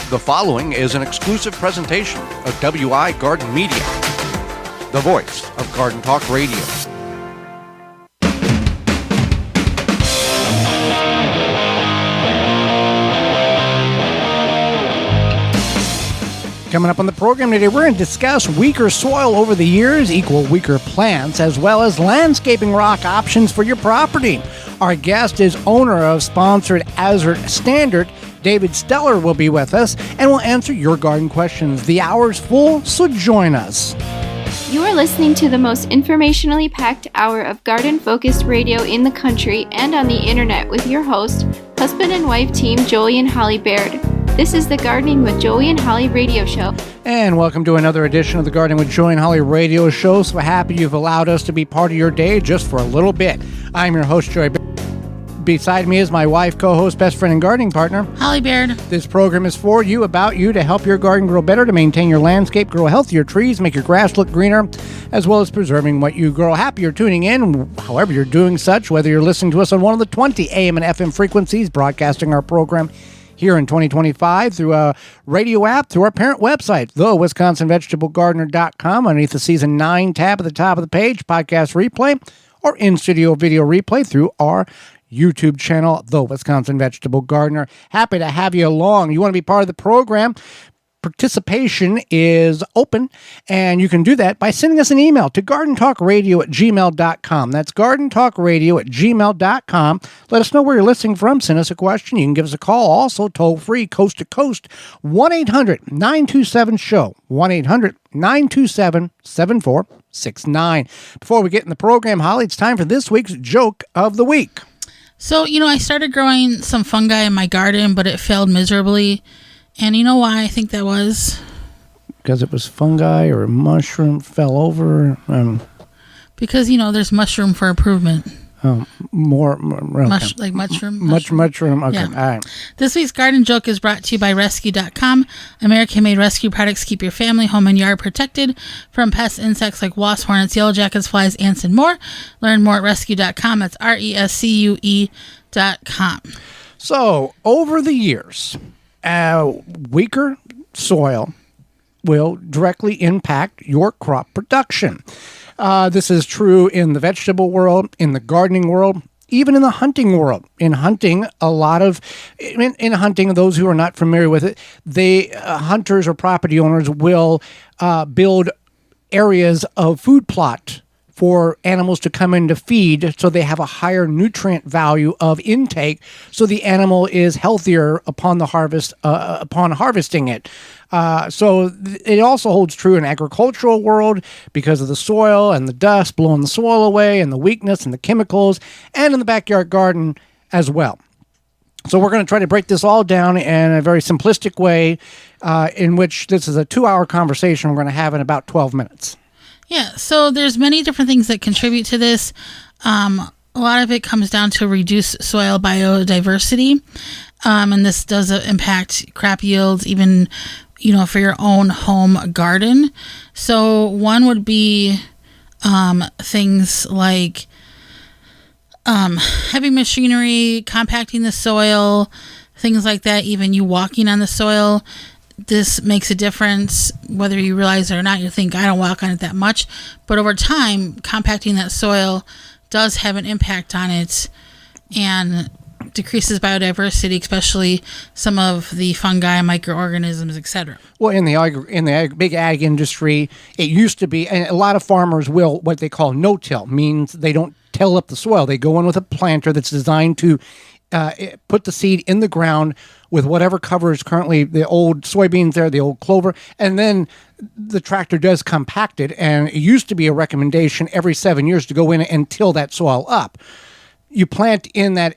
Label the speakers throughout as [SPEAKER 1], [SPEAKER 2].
[SPEAKER 1] The following is an exclusive presentation of WI Garden Media, the voice of Garden Talk Radio.
[SPEAKER 2] Coming up on the program today, we're going to discuss weaker soil over the years equal weaker plants, as well as landscaping rock options for your property. Our guest is owner of sponsored Azure Standard. David Stelzer will be with us, and we'll answer your garden questions. The hour's full, so join us.
[SPEAKER 3] You are listening to the most informationally packed hour of garden-focused radio in the country and on the internet with your host, husband and wife team Joey and Holly Baird. This is the Gardening with Joey and Holly radio show.
[SPEAKER 2] And welcome to another edition of the Gardening with Joey and Holly radio show. So happy you've allowed us to be part of your day just for a little bit. I'm your host, Joey Baird. Beside me is my wife, co-host, best friend, and gardening partner,
[SPEAKER 4] Holly Baird.
[SPEAKER 2] This program is for you, about you, to help your garden grow better, to maintain your landscape, grow healthier trees, make your grass look greener, as well as preserving what you grow. Happy you're tuning in, however you're doing such, whether you're listening to us on one of the 20 AM and FM frequencies, broadcasting our program here in 2025 through a radio app, through our parent website, thewisconsinvegetablegardener.com, underneath the Season 9 tab at the top of the page, podcast replay, or in-studio video replay through our YouTube channel, The Wisconsin Vegetable Gardener. Happy to have you along. You want to be part of the program? Participation is open, and you can do that by sending us an email to gardentalkradio@gmail.com. That's gardentalkradio@gmail.com. Let us know where you're listening from. Send us a question. You can give us a call. Also, toll-free, coast to coast, 1-800-927-SHOW, 1-800-927-7469. Before we get in the program, Holly, it's time for this week's Joke of the Week.
[SPEAKER 4] So, I started growing some fungi in my garden, but it failed miserably. And you know why I think that was?
[SPEAKER 2] Because it was fungi or a mushroom fell over?
[SPEAKER 4] Because, there's mushroom for improvement.
[SPEAKER 2] More okay.
[SPEAKER 4] Mushroom?
[SPEAKER 2] Mushroom. Okay,
[SPEAKER 4] yeah.
[SPEAKER 2] All right.
[SPEAKER 4] This week's garden joke is brought to you by Rescue.com. American-made rescue products keep your family, home, and yard protected from pests, insects like wasps, hornets, yellow jackets, flies, ants, and more. Learn more at Rescue.com. That's RESCUE.com.
[SPEAKER 2] So, over the years, weaker soil will directly impact your crop production. This is true in the vegetable world, in the gardening world, even in the hunting world. In hunting, those who are not familiar with it, hunters or property owners will build areas of food plot for animals to come in to feed, so they have a higher nutrient value of intake, so the animal is healthier upon the harvest, upon harvesting it. So it also holds true in agricultural world because of the soil and the dust blowing the soil away and the weakness and the chemicals, and in the backyard garden as well. So we're going to try to break this all down in a very simplistic way, in which this is a 2-hour conversation we're going to have in about 12 minutes.
[SPEAKER 4] Yeah, so there's many different things that contribute to this. A lot of it comes down to reduced soil biodiversity, and this does impact crop yields, even, for your own home garden. So one would be things like heavy machinery, compacting the soil, things like that, even you walking on the soil. This makes a difference, whether you realize it or not. You think, I don't walk on it that much. But over time, compacting that soil does have an impact on it and decreases biodiversity, especially some of the fungi, microorganisms, etc.
[SPEAKER 2] Well, in the big ag industry, it used to be, and a lot of farmers will, what they call no-till, means they don't till up the soil. They go in with a planter that's designed to put the seed in the ground with whatever covers currently the old soybeans there, the old clover, and then the tractor does compact it, and it used to be a recommendation every 7 years to go in and till that soil up. You plant in that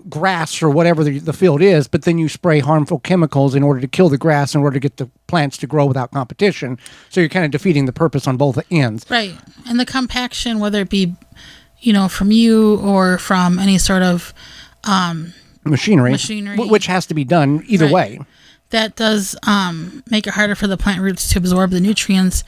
[SPEAKER 2] grass or whatever the field is, but then you spray harmful chemicals in order to kill the grass, in order to get the plants to grow without competition. So you're kind of defeating the purpose on both ends.
[SPEAKER 4] Right. And the compaction, whether it be, from you or from any sort of
[SPEAKER 2] machinery, which has to be done either way.
[SPEAKER 4] That does make it harder for the plant roots to absorb the nutrients.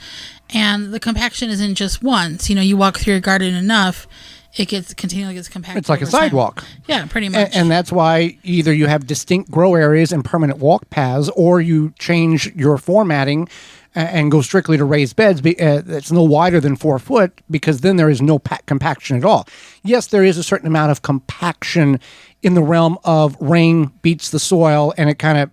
[SPEAKER 4] And the compaction isn't just once. You walk through your garden enough it continually gets compacted.
[SPEAKER 2] It's like a
[SPEAKER 4] over time.
[SPEAKER 2] sidewalk.
[SPEAKER 4] Yeah, pretty much.
[SPEAKER 2] And that's why either you have distinct grow areas and permanent walk paths, or you change your formatting and go strictly to raised beds. It's no wider than 4 foot, because then there is no compaction at all. Yes, there is a certain amount of compaction in the realm of rain beats the soil, and it kind of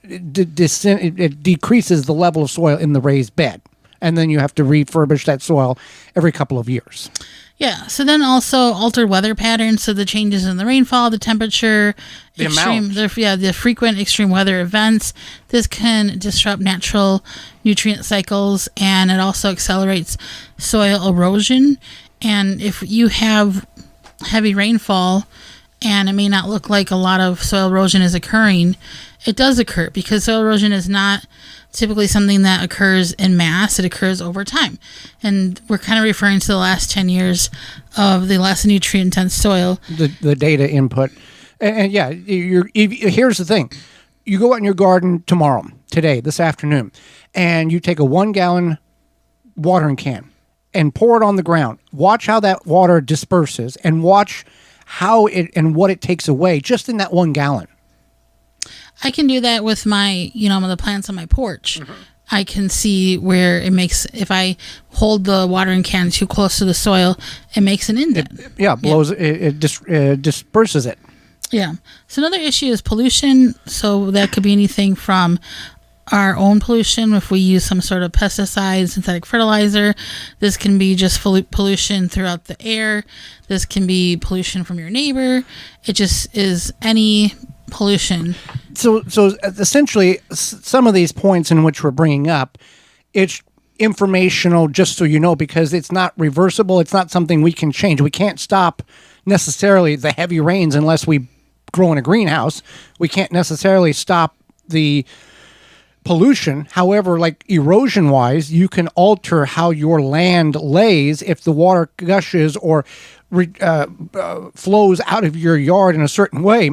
[SPEAKER 2] it decreases the level of soil in the raised bed. And then you have to refurbish that soil every couple of years.
[SPEAKER 4] Yeah. So then also altered weather patterns. So the changes in the rainfall, the temperature, the frequent extreme weather events. This can disrupt natural nutrient cycles, and it also accelerates soil erosion. And if you have heavy rainfall, and it may not look like a lot of soil erosion is occurring, it does occur, because soil erosion is not typically something that occurs in mass. It occurs over time. And we're kind of referring to the last 10 years of the less nutrient-dense soil.
[SPEAKER 2] The data input. And yeah, here's the thing. You go out in your garden today, this afternoon, and you take a 1-gallon watering can and pour it on the ground. Watch how that water disperses, and watch how it and what it takes away just in that 1 gallon.
[SPEAKER 4] I can do that with the plants on my porch. Mm-hmm. I can see where it makes, if I hold the watering can too close to the soil, it makes an indent.
[SPEAKER 2] It disperses it.
[SPEAKER 4] Yeah. So another issue is pollution. So that could be anything from our own pollution, if we use some sort of pesticide, synthetic fertilizer. This can be just pollution throughout the air. This can be pollution from your neighbor. It just is any pollution.
[SPEAKER 2] So essentially, some of these points in which we're bringing up, it's informational, just so you know, because it's not reversible. It's not something we can change. We can't stop necessarily the heavy rains unless we grow in a greenhouse. We can't necessarily stop the pollution. However, like erosion wise, you can alter how your land lays if the water gushes or flows out of your yard in a certain way.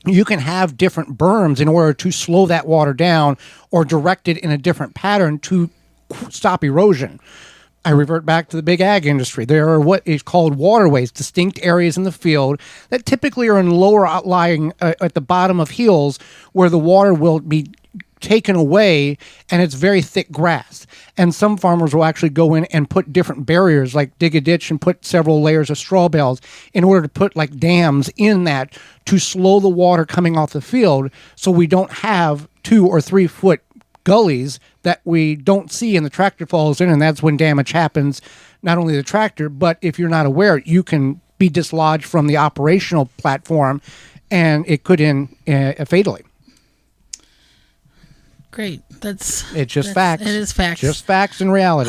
[SPEAKER 2] You can have different berms in order to slow that water down or direct it in a different pattern to stop erosion. I revert back to the big ag industry. There are what is called waterways, distinct areas in the field that typically are in lower outlying at the bottom of hills, where the water will be taken away, and it's very thick grass. And some farmers will actually go in and put different barriers, like dig a ditch and put several layers of straw bales in order to put like dams in that to slow the water coming off the field, so we don't have 2 or 3 foot gullies that we don't see and the tractor falls in, and that's when damage happens. Not only the tractor, but if you're not aware, you can be dislodged from the operational platform, and it could end fatally.
[SPEAKER 4] Great.
[SPEAKER 2] It's just facts.
[SPEAKER 4] It is facts.
[SPEAKER 2] Just facts and reality.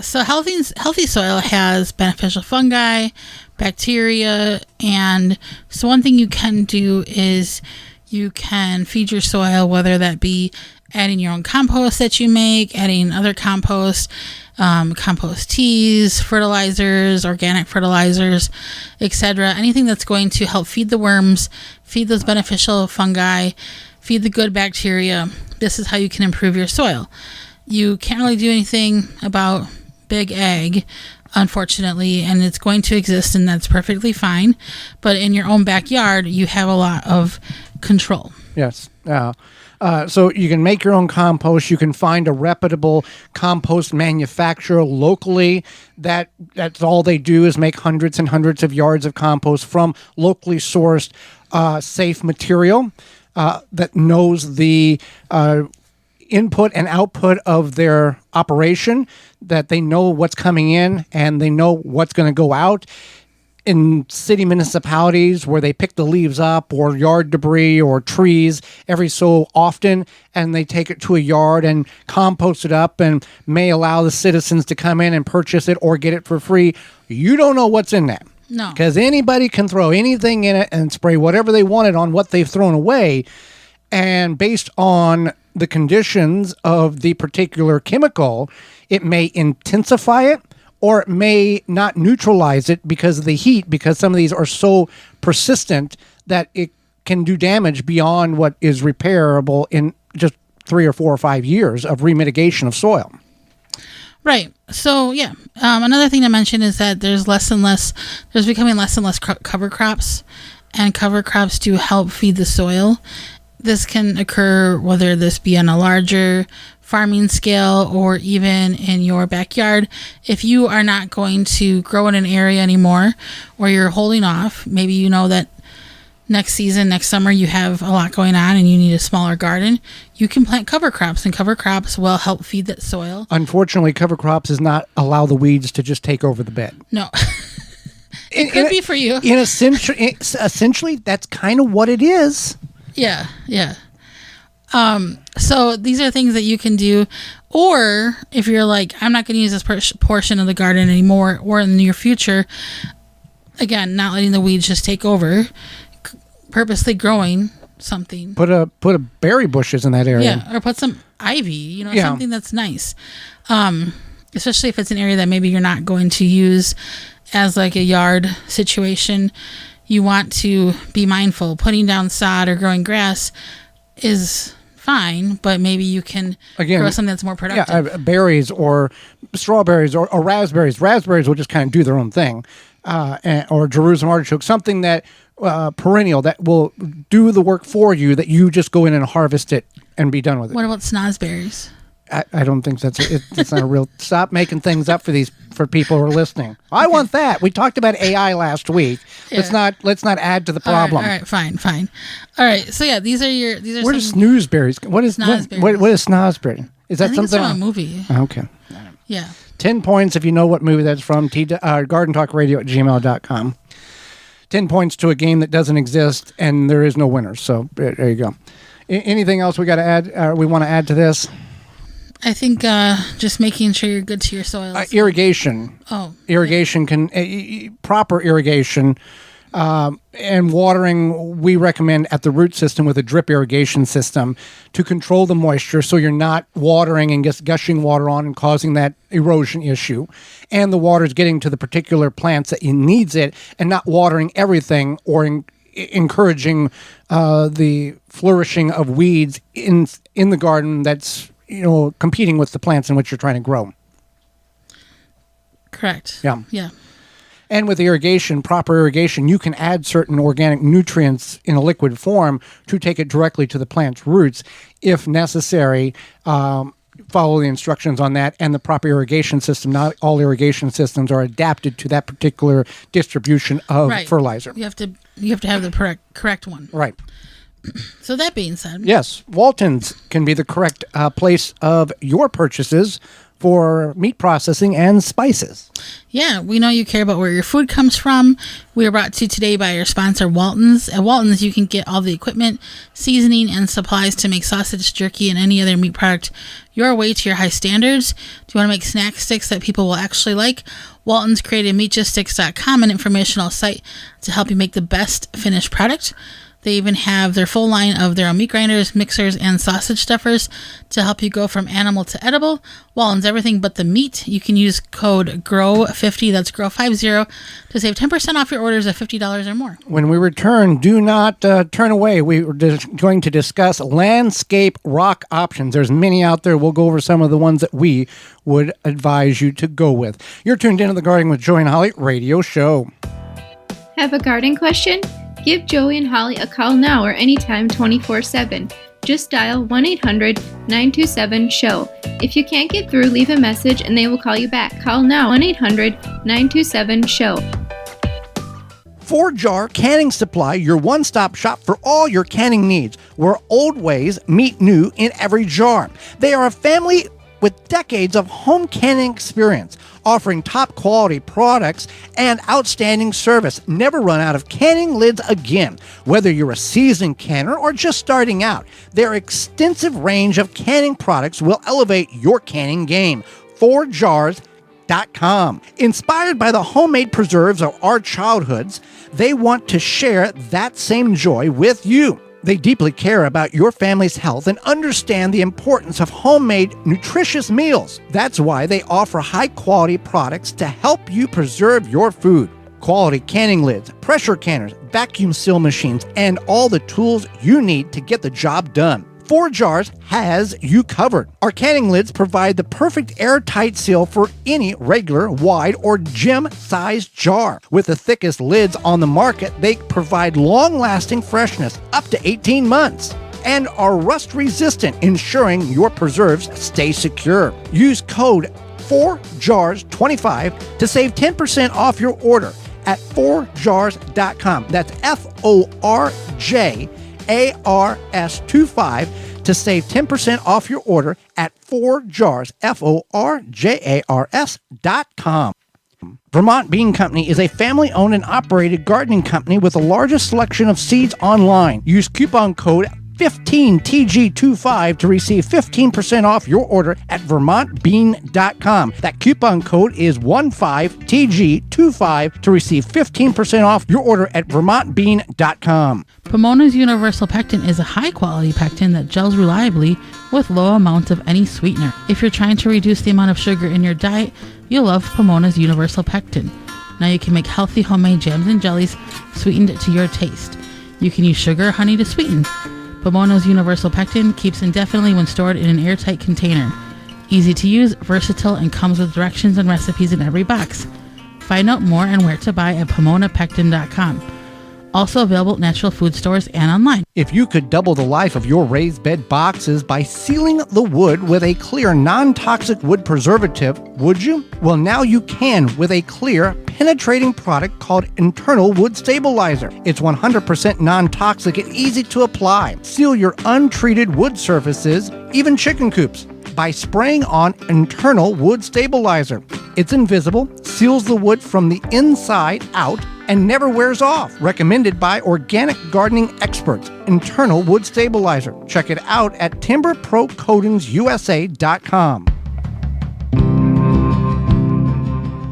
[SPEAKER 4] So healthy soil has beneficial fungi, bacteria, and so one thing you can do is you can feed your soil, whether that be adding your own compost that you make, adding other compost, compost teas, fertilizers, organic fertilizers, etc. Anything that's going to help feed the worms, feed those beneficial fungi, feed the good bacteria. This is how you can improve your soil. You can't really do anything about big ag, unfortunately, and it's going to exist, and that's perfectly fine. But in your own backyard, you have a lot of control.
[SPEAKER 2] Yes. So you can make your own compost. You can find a reputable compost manufacturer locally. That's all they do is make hundreds and hundreds of yards of compost from locally sourced, safe material. That knows the input and output of their operation, that they know what's coming in and they know what's going to go out. In city municipalities where they pick the leaves up or yard debris or trees every so often, and they take it to a yard and compost it up and may allow the citizens to come in and purchase it or get it for free, you don't know what's in that.
[SPEAKER 4] No.
[SPEAKER 2] Because anybody can throw anything in it and spray whatever they wanted on what they've thrown away. And based on the conditions of the particular chemical, it may intensify it or it may not neutralize it because of the heat, because some of these are so persistent that it can do damage beyond what is repairable in just 3 or 4 or 5 years of remitigation of soil.
[SPEAKER 4] Right. So, yeah. Another thing to mention is that there's becoming less and less cover crops, and cover crops do help feed the soil. This can occur whether this be on a larger farming scale or even in your backyard. If you are not going to grow in an area anymore, or you're holding off, maybe you know that next summer, you have a lot going on and you need a smaller garden, you can plant cover crops, and cover crops will help feed that soil.
[SPEAKER 2] Unfortunately, cover crops does not allow the weeds to just take over the bed.
[SPEAKER 4] No. It could be for you.
[SPEAKER 2] Essentially, that's kind of what it is.
[SPEAKER 4] Yeah. So these are things that you can do. Or if you're like, I'm not going to use this portion of the garden anymore, or in the near future, again, not letting the weeds just take over, purposely growing something.
[SPEAKER 2] Put a berry bushes in that area.
[SPEAKER 4] Yeah, or put some ivy, something that's nice. Especially if it's an area that maybe you're not going to use as like a yard situation. You want to be mindful. Putting down sod or growing grass is fine, but maybe you can grow something that's more productive.
[SPEAKER 2] Yeah, berries or strawberries or raspberries. Raspberries will just kind of do their own thing. Or Jerusalem artichoke, something that perennial that will do the work for you, that you just go in and harvest it and be done with it.
[SPEAKER 4] What about snozberries?
[SPEAKER 2] I don't think it's not a real. Stop making things up for people who are listening. I want that. We talked about AI last week. Yeah. Let's not add to the problem.
[SPEAKER 4] All right, fine. All right, so yeah, these are.
[SPEAKER 2] What are snoozeberries? What is snozberry? Is that something?
[SPEAKER 4] It's from a movie.
[SPEAKER 2] Okay.
[SPEAKER 4] Yeah.
[SPEAKER 2] 10 points if you know what movie that's from. GardenTalkRadio@gmail.com. 10 points to a game that doesn't exist, and there is no winner. So there you go. Anything else we got to add? We want to add to this?
[SPEAKER 4] I think just making sure you're good to your soil.
[SPEAKER 2] Irrigation. Irrigation can proper irrigation and watering. We recommend at the root system with a drip irrigation system to control the moisture, so you're not watering and just gushing water on and causing that erosion issue, and the water is getting to the particular plants that it needs it, and not watering everything or encouraging the flourishing of weeds in the garden that's competing with the plants in which you're trying to grow.
[SPEAKER 4] Correct.
[SPEAKER 2] Yeah. And with irrigation, proper irrigation, you can add certain organic nutrients in a liquid form to take it directly to the plant's roots if necessary. Follow the instructions on that and the proper irrigation system. Not all irrigation systems are adapted to that particular distribution of fertilizer.
[SPEAKER 4] You have to have the correct one.
[SPEAKER 2] Right.
[SPEAKER 4] So that being said,
[SPEAKER 2] yes, Walton's can be the correct place of your purchases for meat processing and spices.
[SPEAKER 4] Yeah, we know you care about where your food comes from. We are brought to you today by our sponsor, Walton's. At Walton's, you can get all the equipment, seasoning, and supplies to make sausage, jerky, and any other meat product your way to your high standards. Do you want to make snack sticks that people will actually like? Walton's created MeatJustSticks.com, an informational site to help you make the best finished product. They even have their full line of their own meat grinders, mixers, and sausage stuffers to help you go from animal to edible. Walton's everything but the meat. You can use code GROW50, that's GROW50, to save 10% off your orders of $50 or more.
[SPEAKER 2] When we return, do not turn away. We are going to discuss landscape rock options. There's many out there. We'll go over some of the ones that we would advise you to go with. You're tuned into the Gardening with Joey and Holly radio show.
[SPEAKER 3] Have a garden question? Give Joey and Holly a call now or anytime 24/7. Just dial 1-800-927-SHOW. If you can't get through, leave a message and they will call you back. Call now 1-800-927-SHOW.
[SPEAKER 1] 4-Jar Canning Supply, your one-stop shop for all your canning needs, where old ways meet new in every jar. They are a family with decades of home canning experience, offering top-quality products and outstanding service. Never run out of canning lids again. Whether you're a seasoned canner or just starting out, their extensive range of canning products will elevate your canning game. 4jars.com. Inspired by the homemade preserves of our childhoods, they want to share that same joy with you. They deeply care about your family's health and understand the importance of homemade, nutritious meals. That's why they offer high-quality products to help you preserve your food. Quality canning lids, pressure canners, vacuum seal machines, and all the tools you need to get the job done. 4 Jars has you covered. Our canning lids provide the perfect airtight seal for any regular, wide, or gym-sized jar. With the thickest lids on the market, they provide long-lasting freshness, up to 18 months. And are rust-resistant, ensuring your preserves stay secure. Use code 4JARS25 to save 10% off your order at 4jars.com. That's FORJARS25 to save 10% off your order at 4jars, FORJARS.com. Vermont Bean Company is a family-owned and operated gardening company with the largest selection of seeds online. Use coupon code 15TG25 to receive 15% off your order at vermontbean.com. That coupon code is 15TG25 to receive 15% off your order at vermontbean.com.
[SPEAKER 4] Pomona's Universal Pectin is a high-quality pectin that gels reliably with low amounts of any sweetener. If you're trying to reduce the amount of sugar in your diet, you'll love Pomona's Universal Pectin. Now you can make healthy homemade jams and jellies sweetened to your taste. You can use sugar or honey to sweeten. Pomona's Universal Pectin keeps indefinitely when stored in an airtight container. Easy to use, versatile, and comes with directions and recipes in every box. Find out more and where to buy at PomonaPectin.com. Also available at natural food stores and online.
[SPEAKER 1] If you could double the life of your raised bed boxes by sealing the wood with a clear, non-toxic wood preservative, would you? Well, now you can with a clear, penetrating product called Internal Wood Stabilizer. It's 100% non-toxic and easy to apply. Seal your untreated wood surfaces, even chicken coops, by spraying on Internal Wood Stabilizer. It's invisible, seals the wood from the inside out, and never wears off. Recommended by organic gardening experts. Internal Wood Stabilizer. Check it out at timberprocoatingsusa.com.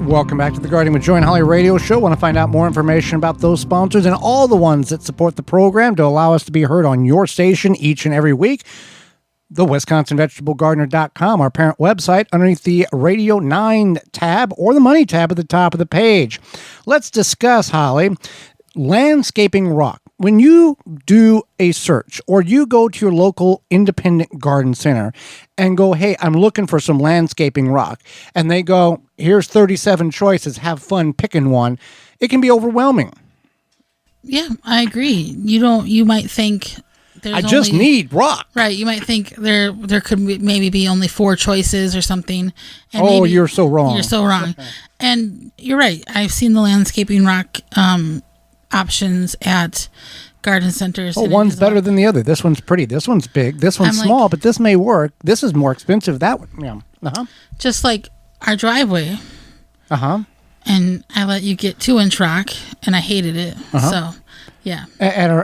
[SPEAKER 1] Welcome back to the Gardening with Joy and Holly radio show. Want to find out more information about those sponsors and all the ones that support the program to allow us to be heard on your station each and every week? The WisconsinVegetableGardener.com, our parent website, underneath the Radio 9 tab or the Money tab at the top of the page. Let's discuss, Holly, landscaping rock. When you do a search or you go to your local independent garden center and go, hey, I'm looking for some landscaping rock, and they go, here's 37 choices, have fun picking one, it can be overwhelming.
[SPEAKER 4] Yeah, I agree. You might think
[SPEAKER 1] I just need rock.
[SPEAKER 4] Right. You might think there could maybe be only 4 choices or something.
[SPEAKER 1] And you're so wrong.
[SPEAKER 4] You're so wrong. And you're right. I've seen the landscaping rock options at garden centers.
[SPEAKER 1] Oh, one's better than the other. This one's pretty. This one's big. This one's small, but this may work. This is more expensive. That one. Yeah. Uh-huh.
[SPEAKER 4] Just like our driveway.
[SPEAKER 1] Uh-huh.
[SPEAKER 4] And I let you get 2-inch rock, and I hated it. Uh-huh. So... yeah,
[SPEAKER 1] at our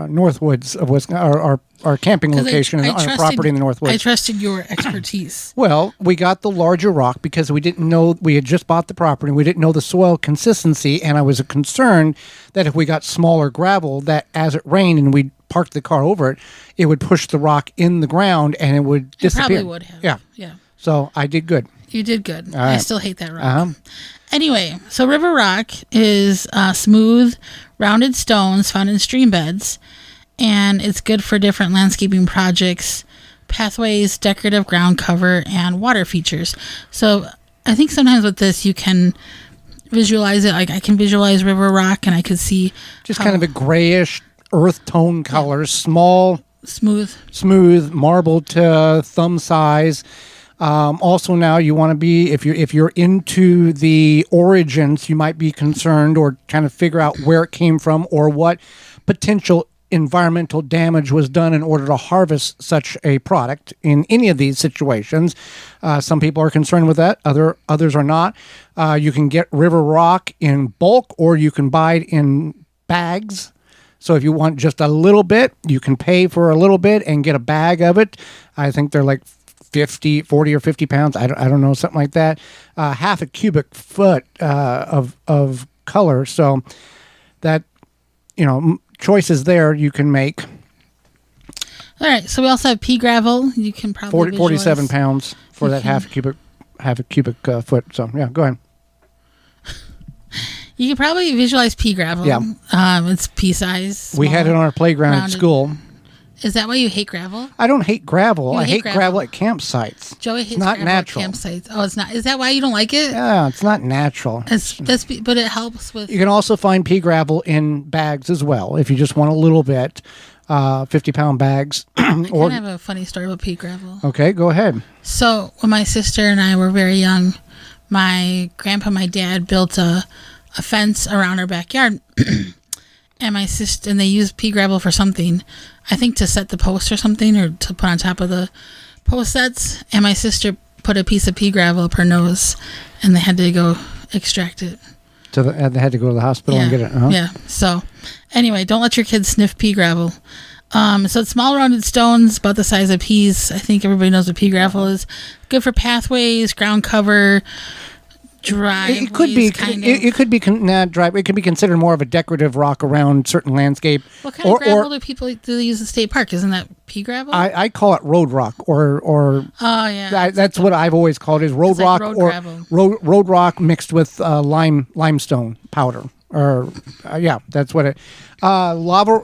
[SPEAKER 1] Northwoods of Wisconsin, our camping location on our property in the Northwoods.
[SPEAKER 4] I trusted your expertise.
[SPEAKER 1] Well, we got the larger rock because we didn't know, we had just bought the property. We didn't know the soil consistency, and I was concerned that if we got smaller gravel, that as it rained and we parked the car over it, it would push the rock in the ground and it would disappear.
[SPEAKER 4] It probably would have. Yeah.
[SPEAKER 1] So I did good.
[SPEAKER 4] You did good. I still hate that rock. Uh-huh. Anyway, so river rock is smooth, rounded stones found in stream beds, and it's good for different landscaping projects, pathways, decorative ground cover, and water features. So I think sometimes with this you can visualize it. Like I can visualize river rock, and I could see
[SPEAKER 1] just kind of a grayish earth tone color, small,
[SPEAKER 4] smooth,
[SPEAKER 1] marble to thumb size. Also now you want to be, if you're into the origins, you might be concerned or kind of figure out where it came from or what potential environmental damage was done in order to harvest such a product in any of these situations. Some people are concerned with that. Others are not. You can get river rock in bulk or you can buy it in bags. So if you want just a little bit, you can pay for a little bit and get a bag of it. I think they're like 40 or 50 pounds. I don't know, something like that. Half a cubic foot of color. So that, choices there you can make.
[SPEAKER 4] All right. So we also have pea gravel. You can probably
[SPEAKER 1] 47 pounds for that half a cubic foot. So yeah, go ahead.
[SPEAKER 4] You can probably visualize pea gravel.
[SPEAKER 1] Yeah.
[SPEAKER 4] It's pea size.
[SPEAKER 1] We had it on our playground at school.
[SPEAKER 4] Is that why you hate gravel?
[SPEAKER 2] I don't hate gravel. I hate
[SPEAKER 4] gravel.
[SPEAKER 2] gravel at campsites.
[SPEAKER 4] Joey hates
[SPEAKER 2] not
[SPEAKER 4] gravel
[SPEAKER 2] natural.
[SPEAKER 4] at campsites. Oh, it's not. Is that why you don't like it?
[SPEAKER 2] Yeah, it's not natural.
[SPEAKER 4] But it helps with.
[SPEAKER 2] You can also find pea gravel in bags as well if you just want a little bit. 50-pound bags.
[SPEAKER 4] I kind of have a funny story about pea gravel.
[SPEAKER 2] Okay, go ahead.
[SPEAKER 4] So when my sister and I were very young, my grandpa and my dad built a fence around our backyard. And my sister, and they used pea gravel for something, I think to set the post or something, or to put on top of the post sets. And my sister put a piece of pea gravel up her nose, and they had to go extract it.
[SPEAKER 2] So they had to go to the hospital and get it. Uh-huh.
[SPEAKER 4] Yeah. So anyway, don't let your kids sniff pea gravel. So it's small rounded stones about the size of peas. I think everybody knows what pea gravel is. Good for pathways, ground cover, driveways.
[SPEAKER 2] It could be. It could be not drive. It could be considered more of a decorative rock around certain landscape.
[SPEAKER 4] What kind of gravel do they use at state park? Isn't that pea gravel?
[SPEAKER 2] I call it road rock or.
[SPEAKER 4] Oh yeah.
[SPEAKER 2] That's what I've always called it, is road rock road rock mixed with limestone powder. Or that's what it. Lava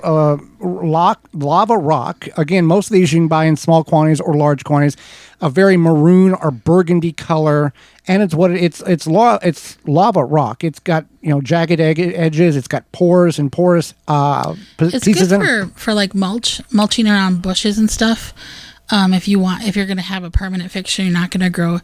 [SPEAKER 2] rock. Again, most of these you can buy in small quantities or large quantities. A very maroon or burgundy color, and it's lava rock. It's got jagged edges. It's got pores and porous
[SPEAKER 4] it's
[SPEAKER 2] pieces
[SPEAKER 4] good
[SPEAKER 2] in it.
[SPEAKER 4] for like mulching around bushes and stuff. If you're going to have a permanent fixture, you're not going to grow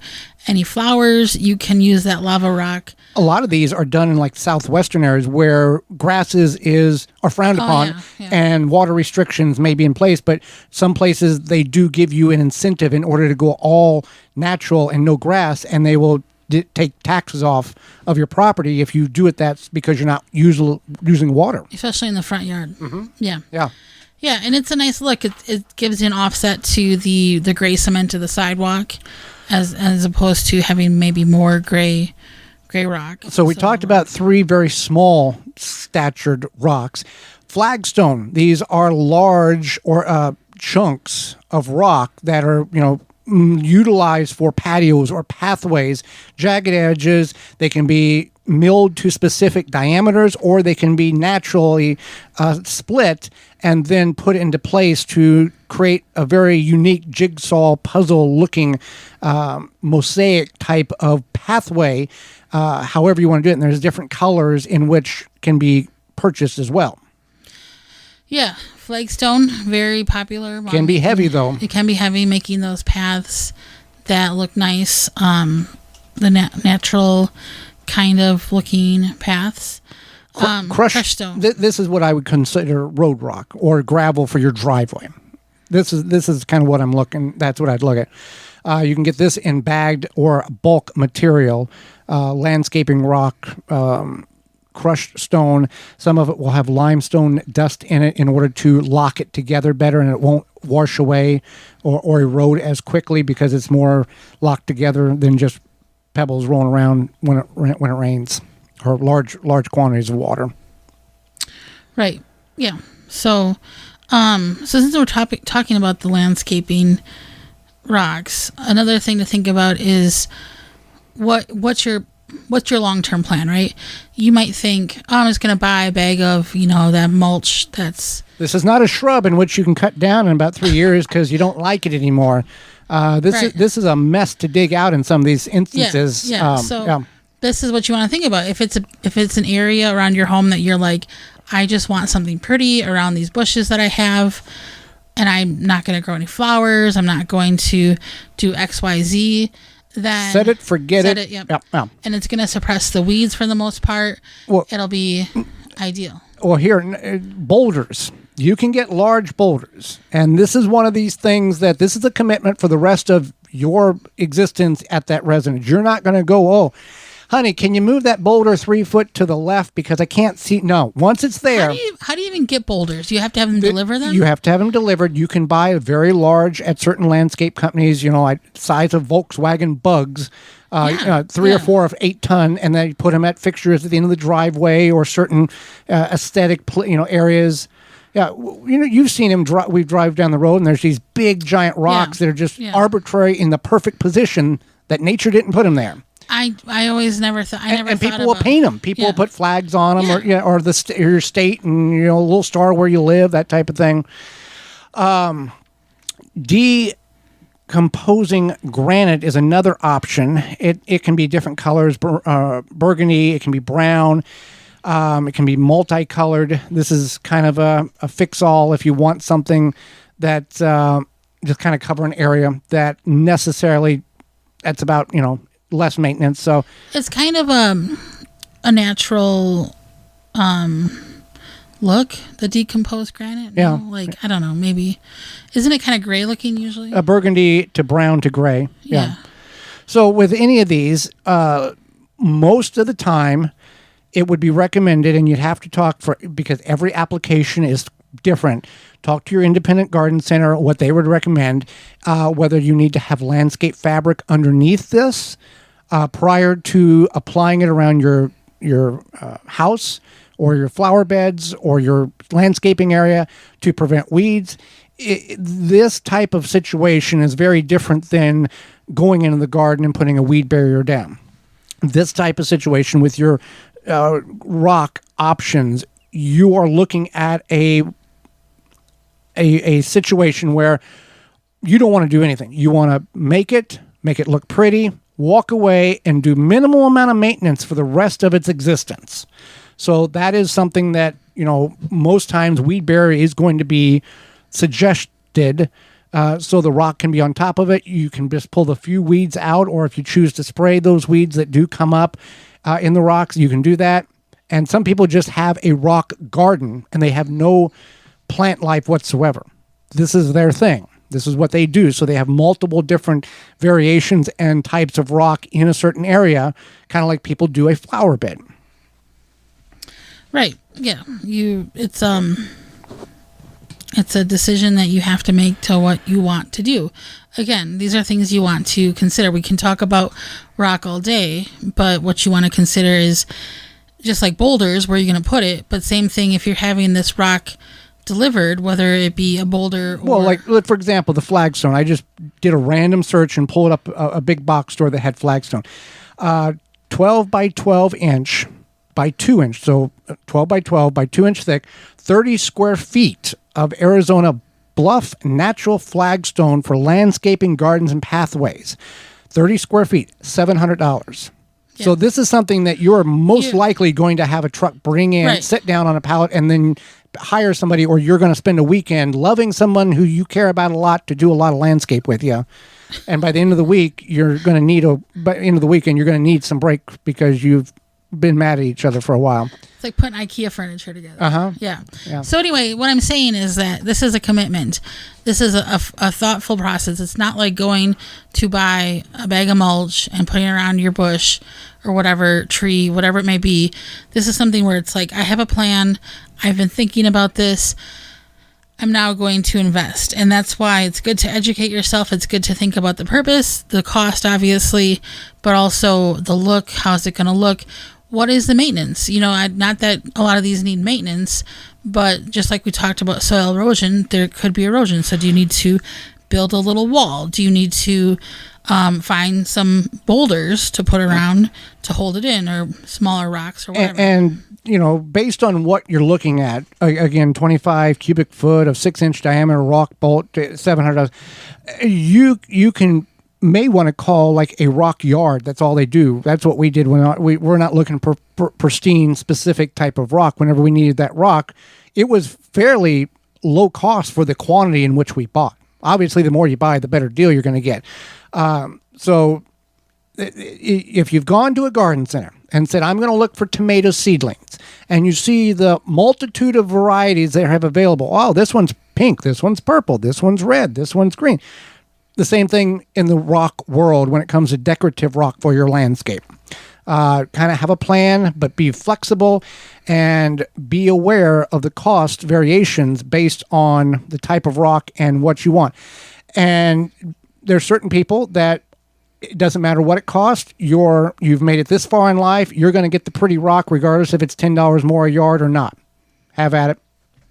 [SPEAKER 4] any flowers, you can use that lava rock.
[SPEAKER 2] A lot of these are done in like southwestern areas where grasses are frowned upon and water restrictions may be in place, but some places they do give you an incentive in order to go all natural and no grass, and they will take taxes off of your property if you do it. That's because you're not using water.
[SPEAKER 4] Especially in the front yard.
[SPEAKER 2] Mm-hmm.
[SPEAKER 4] Yeah.
[SPEAKER 2] Yeah.
[SPEAKER 4] Yeah, and it's a nice look. It gives you an offset to the gray cement of the sidewalk, as opposed to having maybe more gray rock.
[SPEAKER 2] So we talked about three very small statured rocks. Flagstone. These are large or chunks of rock that are utilized for patios or pathways. Jagged edges. They can be milled to specific diameters, or they can be naturally split and then put into place to create a very unique jigsaw puzzle looking mosaic type of pathway, however you want to do it. And there's different colors in which can be purchased as well.
[SPEAKER 4] Yeah, flagstone, very popular.
[SPEAKER 2] Can be heavy though.
[SPEAKER 4] It can be heavy, making those paths that look nice. The natural kind of looking paths.
[SPEAKER 2] Crushed
[SPEAKER 4] stone.
[SPEAKER 2] This is what I would consider road rock or gravel for your driveway. This is kind of what I'm looking. That's what I'd look at. You can get this in bagged or bulk material, landscaping rock, crushed stone. Some of it will have limestone dust in it in order to lock it together better, and it won't wash away or erode as quickly because it's more locked together than just pebbles rolling around when it rains, or large quantities of water.
[SPEAKER 4] Right. Yeah. So since we're talking about the landscaping rocks, another thing to think about is what's your long-term plan, right? You might think, I'm just going to buy a bag of that mulch. This
[SPEAKER 2] is not a shrub in which you can cut down in about 3 years because you don't like it anymore. This is a mess to dig out in some of these instances.
[SPEAKER 4] This is what you want to think about. If it's an area around your home that you're like, I just want something pretty around these bushes that I have, and I'm not going to grow any flowers, I'm not going to do XYZ, then
[SPEAKER 2] set it, forget it.
[SPEAKER 4] Yep. And it's going to suppress the weeds for the most part. Well, it'll be ideal.
[SPEAKER 2] Well, here, boulders. You can get large boulders, and this is one of these things that this is a commitment for the rest of your existence at that residence. You're not going to go, honey, can you move that boulder 3 foot to the left because I can't see? No, once it's there.
[SPEAKER 4] How do you even get boulders? You have to have them deliver them?
[SPEAKER 2] You have to have them delivered. You can buy very large at certain landscape companies, like size of Volkswagen Bugs. 3 or 4 of 8 ton, and then you put them at fixtures at the end of the driveway or certain aesthetic areas. Yeah, you've seen him. We drive down the road, and there's these big, giant rocks that are just arbitrary in the perfect position that nature didn't put them there.
[SPEAKER 4] I always never thought.
[SPEAKER 2] And people will paint them. People will put flags on them, or your state, and a little star where you live, that type of thing. Decomposing granite is another option. It can be different colors, burgundy, it can be brown, it can be multicolored. This is kind of a fix-all if you want something that just kind of cover an area that necessarily, that's about, less maintenance. So
[SPEAKER 4] it's kind of a natural look, the decomposed granite.
[SPEAKER 2] Yeah.
[SPEAKER 4] No? Like, I don't know, maybe. Isn't it kind of gray looking usually?
[SPEAKER 2] A burgundy to brown to gray.
[SPEAKER 4] Yeah.
[SPEAKER 2] So with any of these, most of the time, it would be recommended, and you'd have to because every application is different. Talk to your independent garden center, what they would recommend, whether you need to have landscape fabric underneath this prior to applying it around your house or your flower beds or your landscaping area to prevent weeds. This type of situation is very different than going into the garden and putting a weed barrier down. This type of situation with your rock options, you are looking at a situation where you don't want to do anything. You want to make it look pretty, walk away, and do minimal amount of maintenance for the rest of its existence. So that is something that, most times weed barrier is going to be suggested, so the rock can be on top of it. You can just pull the few weeds out, or if you choose to spray those weeds that do come up in the rocks, you can do that. And some people just have a rock garden and they have no plant life whatsoever. This is their thing. This is what they do. So they have multiple different variations and types of rock in a certain area, kind of like people do a flower bed.
[SPEAKER 4] Right. Yeah. It's a decision that you have to make to what you want to do. Again, these are things you want to consider. We can talk about rock all day, but what you want to consider is just like boulders, where you're going to put it. But same thing if you're having this rock delivered, whether it be a boulder or...
[SPEAKER 2] Well, like, for example, the flagstone. I just did a random search and pulled up a big box store that had flagstone. 12 by 12 inch by 2 inch. So 12 by 12 by 2 inch thick, 30 square feet of Arizona bluff natural flagstone for landscaping, gardens, and pathways. 30 square feet, $700. Yeah. So this is something that you're most likely going to have a truck bring in, sit down on a pallet, and then hire somebody, or you're going to spend a weekend loving someone who you care about a lot to do a lot of landscape with you. And by the end of the week, you're going to need some break because you've been mad at each other for a while.
[SPEAKER 4] It's like putting IKEA furniture together. Yeah. So anyway, what I'm saying is that this is a commitment. This is a thoughtful process. It's not like going to buy a bag of mulch and putting it around your bush or whatever tree, whatever it may be. This is something where it's like, I have a plan. I've been thinking about this. I'm now going to invest. And that's why it's good to educate yourself. It's good to think about the purpose, the cost, obviously, but also the look. How's it going to look? What is the maintenance? Not that a lot of these need maintenance, but just like we talked about soil erosion, there could be erosion. So do you need to build a little wall? Do you need to find some boulders to put around to hold it in, or smaller rocks or whatever?
[SPEAKER 2] And based on what you're looking at, again, 25 cubic foot of 6-inch diameter rock bolt, $700, you may want to call like a rock yard. That's all they do. That's what we did when we're not looking for pristine specific type of rock. Whenever we needed that rock, it was fairly low cost for the quantity in which we bought. Obviously, the more you buy, the better deal you're going to get. So if you've gone to a garden center and said, I'm going to look for tomato seedlings, and you see the multitude of varieties they have available. Oh, this one's pink, this one's purple, this one's red, this one's green. The same thing in the rock world when it comes to decorative rock for your landscape. Kind of have a plan, but be flexible and be aware of the cost variations based on the type of rock and what you want. And there's certain people that it doesn't matter what it costs. You've made it this far in life. You're going to get the pretty rock regardless if it's $10 more a yard or not. Have at it.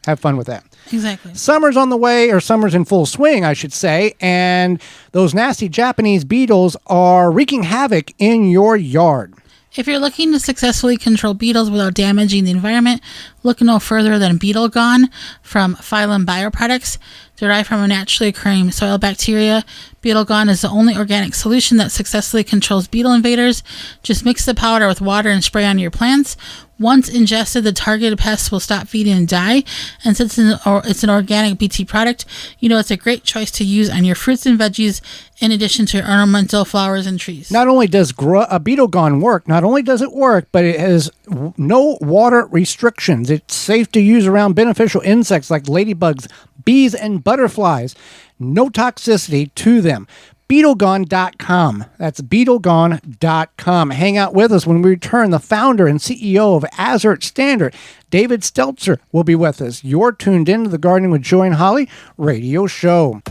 [SPEAKER 2] Have fun with that.
[SPEAKER 4] Exactly.
[SPEAKER 2] Summer's on the way, or summer's in full swing, I should say, and those nasty Japanese beetles are wreaking havoc in your yard.
[SPEAKER 4] If you're looking to successfully control beetles without damaging the environment, look no further than Beetle Gone from Phylum Bioproducts. derived from a naturally occurring soil bacteria. Beetle Gone is the only organic solution that successfully controls beetle invaders. Just mix the powder with water and spray on your plants. Once ingested, the targeted pests will stop feeding and die. And since it's an organic BT product, it's a great choice to use on your fruits and veggies in addition to ornamental flowers and trees.
[SPEAKER 2] Not only does Beetle Gone work, not only does it work, but it has no water restrictions. It's safe to use around beneficial insects like ladybugs, bees, and butterflies. No toxicity to them. BeetleGone.com. That's BeetleGone.com. Hang out with us when we return. The founder and CEO of Azure Standard, David Stelzer, will be with us. You're tuned into the Gardening with Joey and Holly radio show.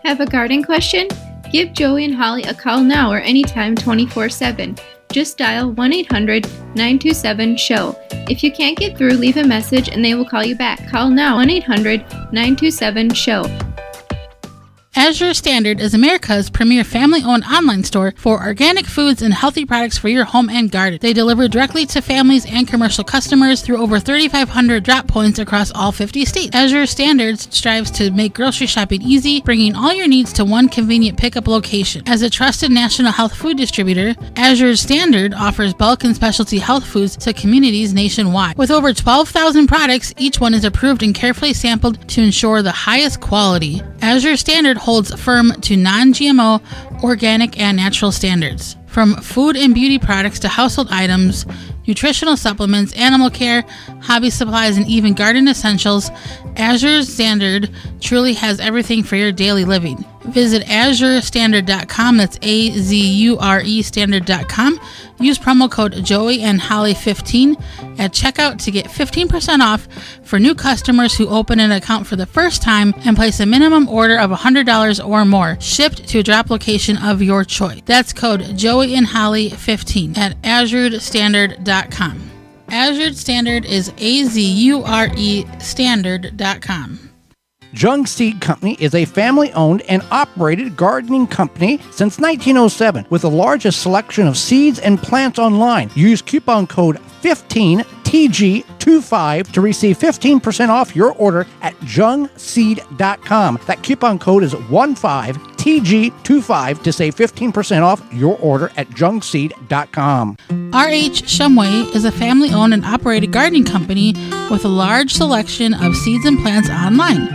[SPEAKER 3] Have a garden question? Give Joey and Holly a call now or anytime 24/7. Just dial 1-800-927-SHOW. If you can't get through, leave a message and they will call you back. Call now 1-800-927-SHOW.
[SPEAKER 4] Azure Standard is America's premier family-owned online store for organic foods and healthy products for your home and garden. They deliver directly to families and commercial customers through over 3,500 drop points across all 50 states. Azure Standard strives to make grocery shopping easy, bringing all your needs to one convenient pickup location. As a trusted national health food distributor, Azure Standard offers bulk and specialty health foods to communities nationwide. With over 12,000 products, each one is approved and carefully sampled to ensure the highest quality. Azure Standard holds firm to non-GMO, organic, and natural standards. From food and beauty products to household items, nutritional supplements, animal care, hobby supplies, and even garden essentials, Azure Standard truly has everything for your daily living. Visit AzureStandard.com, that's AZURE Standard.com. Use promo code Joey and Holly 15 at checkout to get 15% off for new customers who open an account for the first time and place a minimum order of $100 or more, shipped to a drop location of your choice. That's code Joey and Holly 15 at AzureStandard.com. Azure Standard is AZURE Standard.com.
[SPEAKER 1] Jung Seed Company is a family-owned and operated gardening company since 1907 with the largest selection of seeds and plants online. Use coupon code 15TG25 to receive 15% off your order at jungseed.com. That coupon code is 15TG25 to save 15% off your order at jungseed.com.
[SPEAKER 4] RH Shumway is a family-owned and operated gardening company with a large selection of seeds and plants online.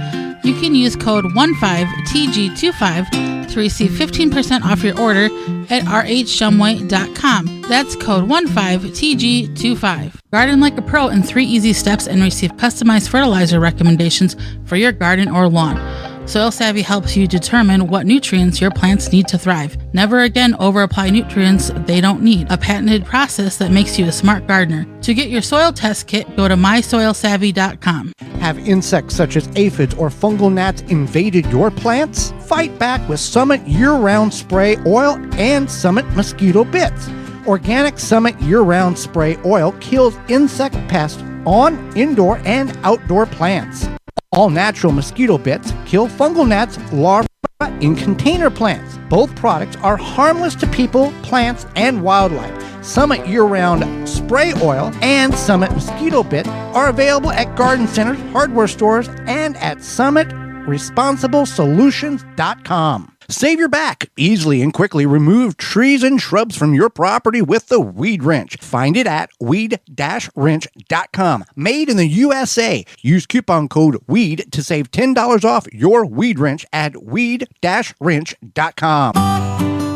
[SPEAKER 4] You can use code 15TG25 to receive 15% off your order at rhshumway.com. That's code 15TG25. Garden like a pro in 3 easy steps and receive customized fertilizer recommendations for your garden or lawn. Soil Savvy helps you determine what nutrients your plants need to thrive. Never again over-apply nutrients they don't need. A patented process that makes you a smart gardener. To get your soil test kit, go to mysoilsavvy.com.
[SPEAKER 1] Have insects such as aphids or fungal gnats invaded your plants? Fight back with Summit Year-Round Spray Oil and Summit Mosquito Bits. Organic Summit Year-Round Spray Oil kills insect pests on indoor and outdoor plants. All natural mosquito bits kill fungal gnats larvae in container plants. Both products are harmless to people, plants, and wildlife. Summit Year-Round Spray Oil and Summit Mosquito Bit are available at garden centers, hardware stores, and at SummitResponsibleSolutions.com. Save your back. Easily and quickly remove trees and shrubs from your property with the Weed Wrench. Find it at weed-wrench.com. Made in the USA. Use coupon code WEED to save $10 off your Weed Wrench at weed-wrench.com.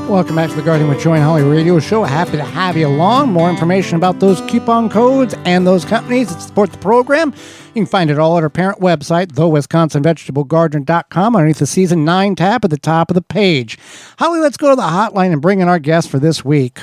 [SPEAKER 2] Welcome back to the Gardening with Joey and Holly radio show. Happy to have you along. More information about those coupon codes and those companies that support the program, you can find it all at our parent website, thewisconsinvegetablegardener.com, underneath the Season 9 tab at the top of the page. Holly, let's go to the hotline and bring in our guest for this week.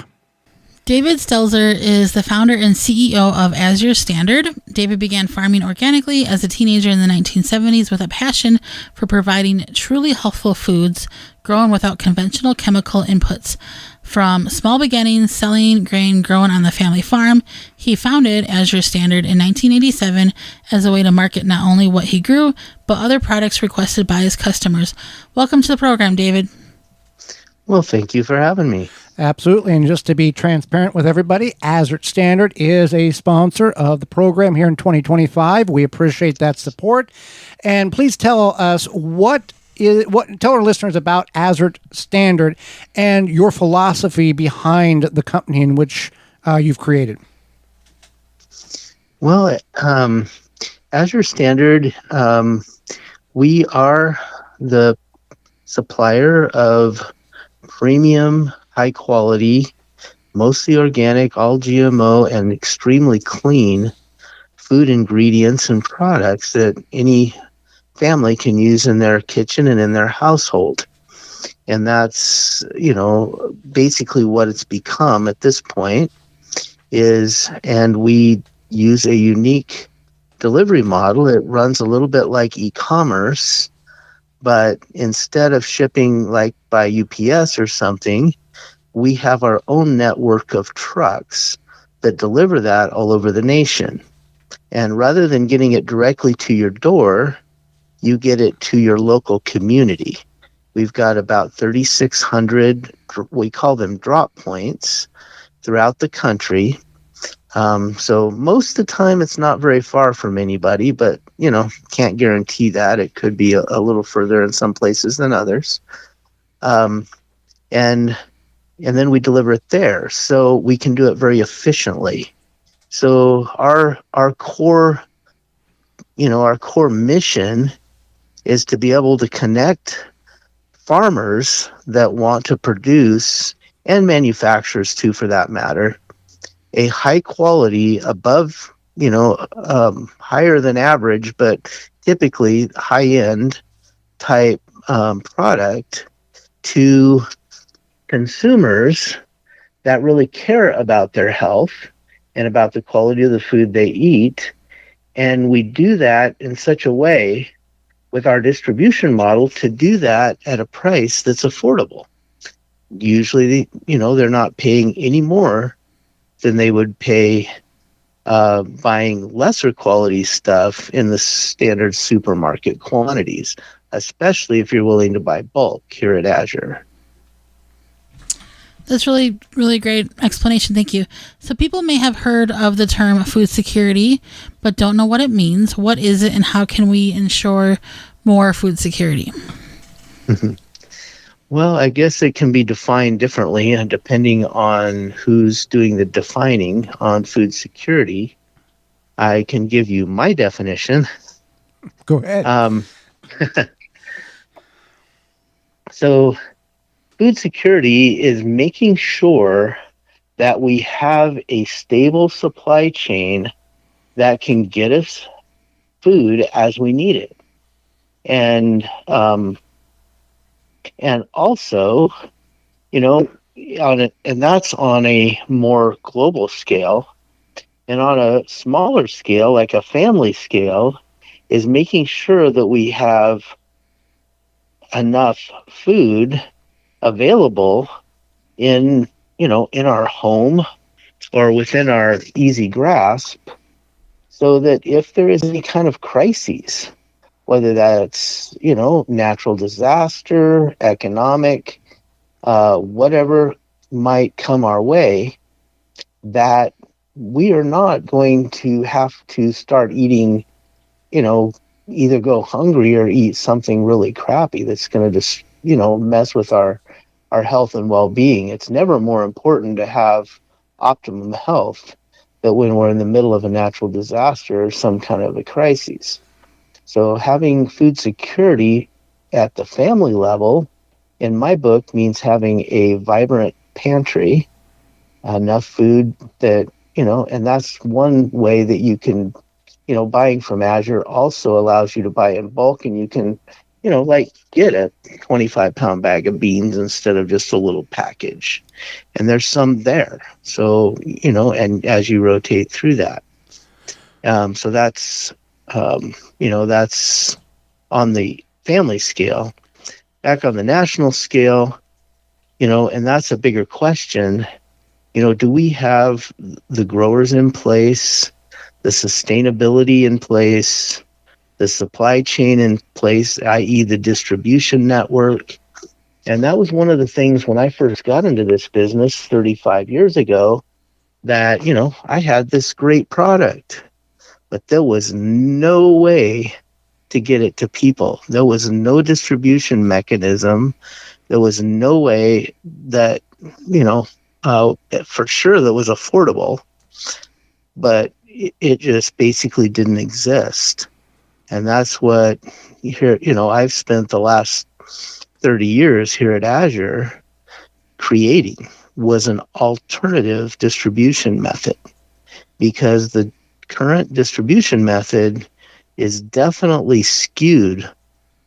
[SPEAKER 4] David Stelzer is the founder and CEO of Azure Standard. David began farming organically as a teenager in the 1970s with a passion for providing truly healthful foods grown without conventional chemical inputs. From small beginnings selling grain grown on the family farm, he founded Azure Standard in 1987 as a way to market not only what he grew, but other products requested by his customers. Welcome to the program, David.
[SPEAKER 5] Well, thank you for having me.
[SPEAKER 2] Absolutely. And just to be transparent with everybody, Azure Standard is a sponsor of the program here in 2025. We appreciate that support. And please tell us tell our listeners about Azure Standard and your philosophy behind the company in which you've created.
[SPEAKER 5] Well, Azure Standard, we are the supplier of premium, high quality, mostly organic, all GMO, and extremely clean food ingredients and products that any family can use in their kitchen and in their household. And that's, basically what it's become at this point and we use a unique delivery model. It runs a little bit like e-commerce, but instead of shipping like by UPS or something, we have our own network of trucks that deliver that all over the nation. And rather than getting it directly to your door, you get it to your local community. We've got about 3,600, we call them drop points, throughout the country. So most of the time it's not very far from anybody, but, can't guarantee that. It could be a little further in some places than others. And then we deliver it there. So we can do it very efficiently. So our core mission is to be able to connect farmers that want to produce, and manufacturers too, for that matter, a high quality, above, higher than average, but typically high end type product to consumers that really care about their health and about the quality of the food they eat. And we do that in such a way with our distribution model to do that at a price that's affordable. Usually, they're not paying any more than they would pay buying lesser quality stuff in the standard supermarket quantities, especially if you're willing to buy bulk here at Azure.
[SPEAKER 4] That's really, really great explanation. Thank you. So people may have heard of the term food security, but don't know what it means. What is it, and how can we ensure more food security?
[SPEAKER 5] Well, I guess it can be defined differently, and depending on who's doing the defining on food security. I can give you my definition.
[SPEAKER 2] Go ahead.
[SPEAKER 5] So food security is making sure that we have a stable supply chain that can get us food as we need it. And also, and that's on a more global scale. And on a smaller scale, like a family scale, is making sure that we have enough food available in our home or within our easy grasp, so that if there is any kind of crises, whether that's, natural disaster, economic, whatever might come our way, that we are not going to have to start eating, either go hungry or eat something really crappy that's going to just, mess with our health and well-being. It's never more important to have optimum health than when we're in the middle of a natural disaster or some kind of a crisis. So having food security at the family level, in my book, means having a vibrant pantry, enough food that, and that's one way that you can, buying from Azure also allows you to buy in bulk, and you can, get a 25-pound bag of beans instead of just a little package. And there's some there. So, and as you rotate through that. So that's, that's on the family scale. Back on the national scale, and that's a bigger question. Do we have the growers in place, the sustainability in place, the supply chain in place, i.e. the distribution network, And that was one of the things when I first got into this business 35 years ago, that, I had this great product, but there was no way to get it to people. There was no distribution mechanism. There was no way that, for sure that was affordable, but it just basically didn't exist. And that's what here, I've spent the last 30 years here at Azure creating, was an alternative distribution method, because the current distribution method is definitely skewed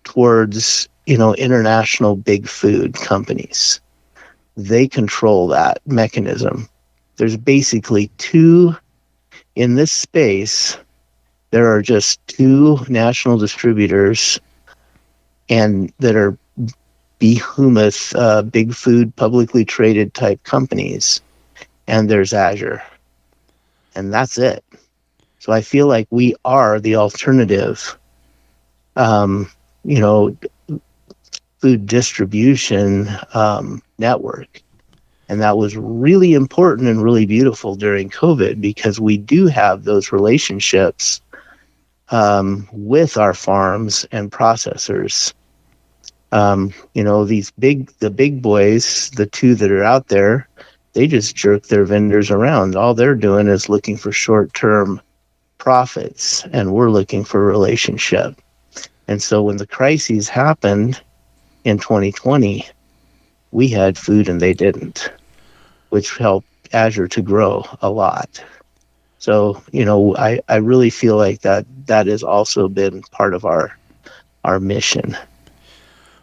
[SPEAKER 5] towards, international big food companies. They control that mechanism. There's basically in this space, there are just two national distributors, and that are behemoth, big food, publicly traded type companies. And there's Azure. And that's it. So I feel like we are the alternative, food distribution network. And that was really important and really beautiful during COVID, because we do have those relationships with our farms and processors. The big boys, the two that are out there, they just jerk their vendors around. All they're doing is looking for short-term profits, and we're looking for a relationship. And so when the crises happened in 2020, we had food and they didn't, which helped Azure to grow a lot. So, I really feel like that has also been part of our mission.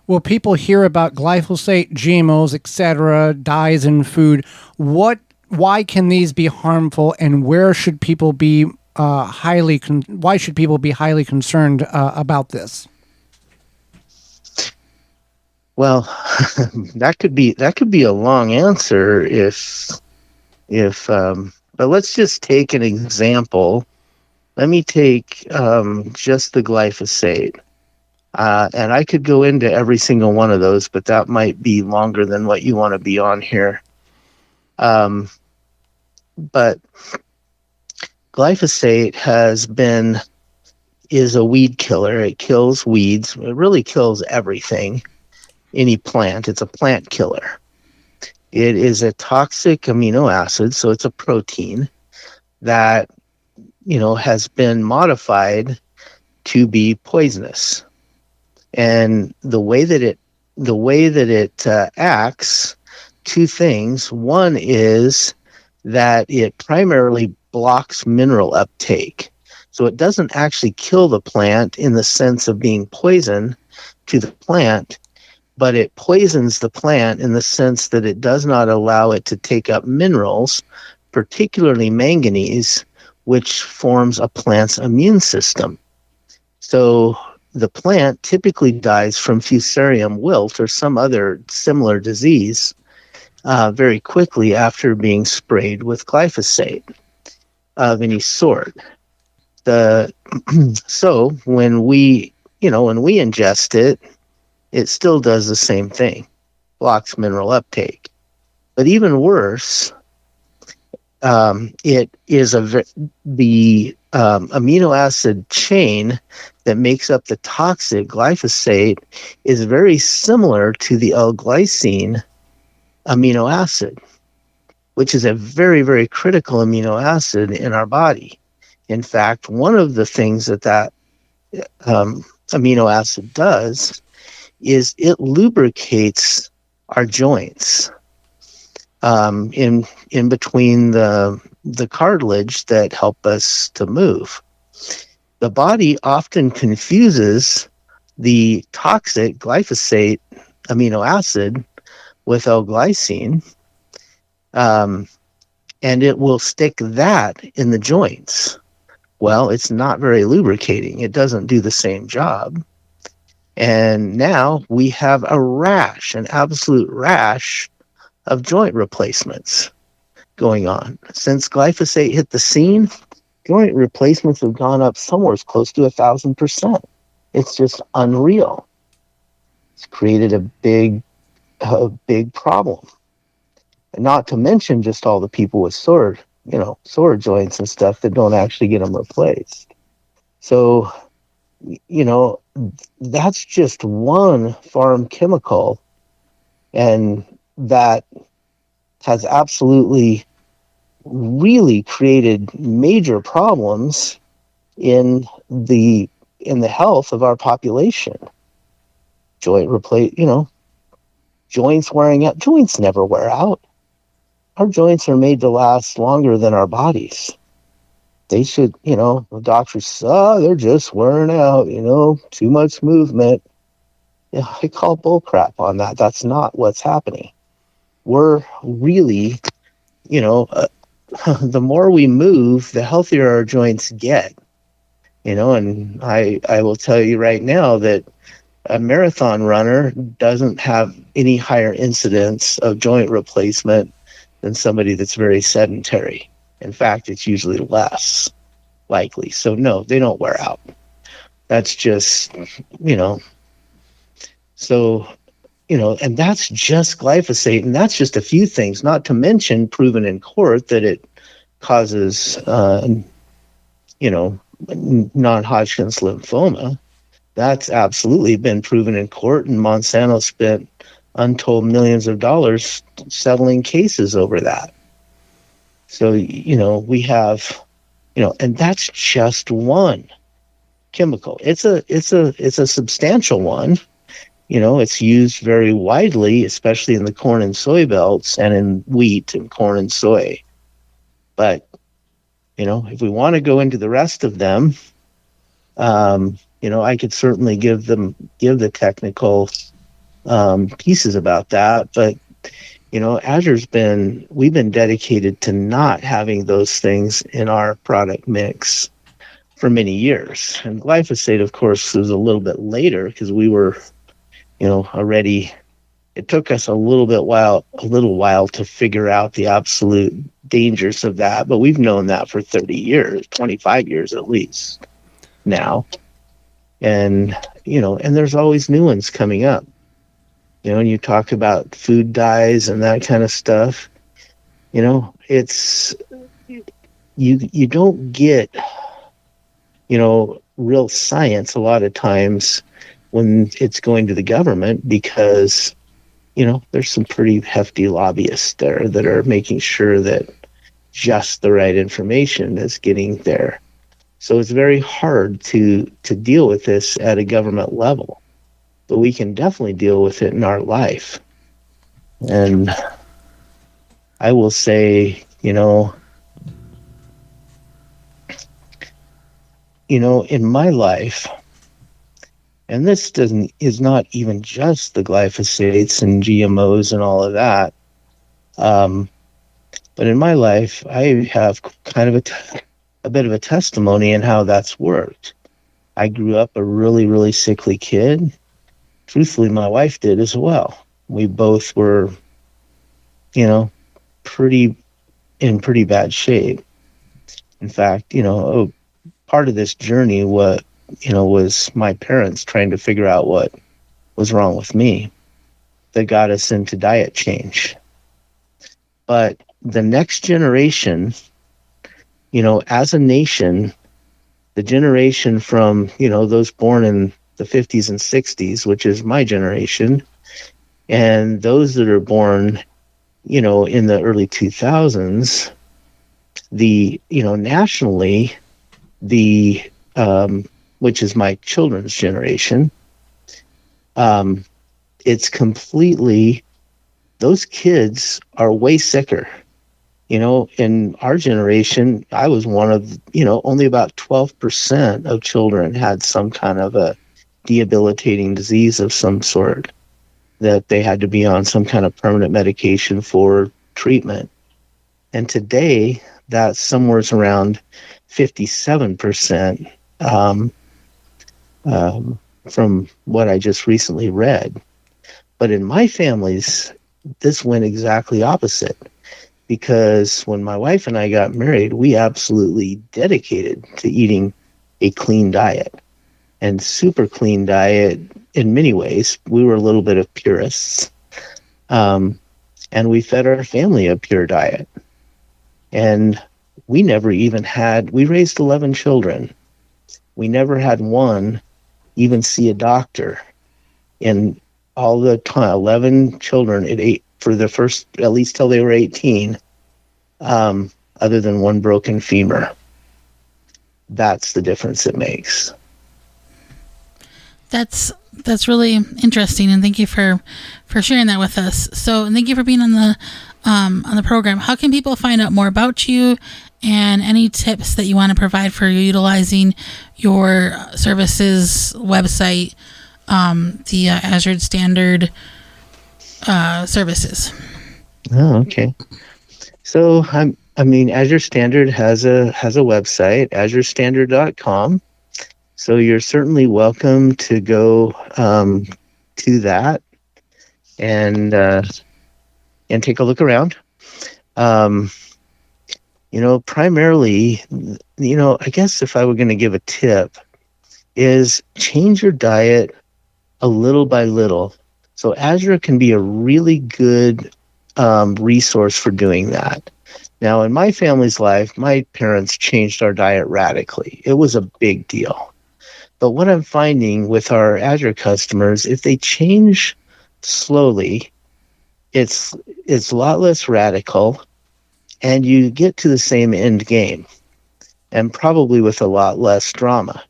[SPEAKER 2] Well, people hear about glyphosate, GMOs, etc., dyes in food. Why can these be harmful, and where should people be why should people be highly concerned about this?
[SPEAKER 5] Well, that could be a long answer but let's just take an example. Let me take just the glyphosate. And I could go into every single one of those, but that might be longer than what you want to be on here. But glyphosate is a weed killer. It kills weeds. It really kills everything. Any plant. It's a plant killer. It is a toxic amino acid, so it's a protein that, has been modified to be poisonous. And the way that it acts, two things. One is that it primarily blocks mineral uptake. So it doesn't actually kill the plant in the sense of being poison to the plant, but it poisons the plant in the sense that it does not allow it to take up minerals, particularly manganese, which forms a plant's immune system. So the plant typically dies from fusarium wilt or some other similar disease very quickly after being sprayed with glyphosate of any sort. So when we ingest it, it still does the same thing, blocks mineral uptake. But even worse, it is the amino acid chain that makes up the toxic glyphosate is very similar to the L-glycine amino acid, which is a very, very critical amino acid in our body. In fact, one of the things that amino acid does is it lubricates our joints in between the cartilage that help us to move. The body often confuses the toxic glyphosate amino acid with L-glycine, and it will stick that in the joints. Well, it's not very lubricating. It doesn't do the same job. And now we have an absolute rash of joint replacements going on. Since glyphosate hit the scene, joint replacements have gone up somewhere close to 1,000%. It's just unreal. It's created a big a big problem. And not to mention just all the people with sore joints and stuff that don't actually get them replaced. So, that's just one farm chemical, and that has absolutely really created major problems in the health of our population. Joints wearing out. Joints never wear out. Our joints are made to last longer than our bodies. They should, the doctors say, they're just wearing out, too much movement. Yeah, I call bullcrap on that. That's not what's happening. We're really, the more we move, the healthier our joints get. And I will tell you right now that a marathon runner doesn't have any higher incidence of joint replacement than somebody that's very sedentary. In fact, it's usually less likely. So no, they don't wear out. That's just, so, and that's just glyphosate. And that's just a few things, not to mention proven in court that it causes, non-Hodgkin's lymphoma. That's absolutely been proven in court, and Monsanto spent untold millions of dollars settling cases over that. So, we have, and that's just one chemical. It's a substantial one. It's used very widely, especially in the corn and soy belts and in wheat and corn and soy. But, if we want to go into the rest of them, I could certainly give the technical pieces about that. But, we've been dedicated to not having those things in our product mix for many years. And glyphosate, of course, was a little bit later because we were, already, it took us a little while to figure out the absolute dangers of that. But we've known that for 30 years, 25 years at least now. And, and there's always new ones coming up. And you talk about food dyes and that kind of stuff. It's, you don't get, real science a lot of times when it's going to the government because, there's some pretty hefty lobbyists there that are making sure that just the right information is getting there. So it's very hard to deal with this at a government level, but we can definitely deal with it in our life. And I will say, in my life, and this is not even just the glyphosates and GMOs and all of that, but in my life, I have kind of a bit of a testimony in how that's worked. I grew up a really, really sickly kid. Truthfully, my wife did as well. We both were, in pretty bad shape. In fact, part of this journey was my parents trying to figure out what was wrong with me that got us into diet change. But the next generation, as a nation, the generation from, those born in the 50s and 60s, which is my generation, and those that are born, in the early 2000s, nationally, which is my children's generation, it's completely, those kids are way sicker. In our generation, I was one of, only about 12% of children had some kind of a debilitating disease of some sort that they had to be on some kind of permanent medication for treatment. And today, that's somewhere around 57%. From what I just recently read. But in my family's, this went exactly opposite, because when my wife and I got married, we absolutely dedicated to eating a clean diet, and super clean diet in many ways. We were a little bit of purists, And we fed our family a pure diet. And we never even we raised 11 children. We never had one even see a doctor in all the time. 11 children at 8 for the first, at least till they were 18, other than one broken femur. That's the difference it makes.
[SPEAKER 4] That's really interesting, and thank you for sharing that with us. So, and thank you for being on the program. How can people find out more about you, and any tips that you want to provide for utilizing your services website, the Azure Standard services?
[SPEAKER 5] Oh, okay. So Azure Standard has a website, azurestandard.com. So you're certainly welcome to go to that and take a look around. Primarily, I guess if I were going to give a tip, is change your diet a little by little. So Azure can be a really good resource for doing that. Now, in my family's life, my parents changed our diet radically. It was a big deal. But what I'm finding with our Azure customers, if they change slowly, it's a lot less radical, and you get to the same end game, and probably with a lot less drama.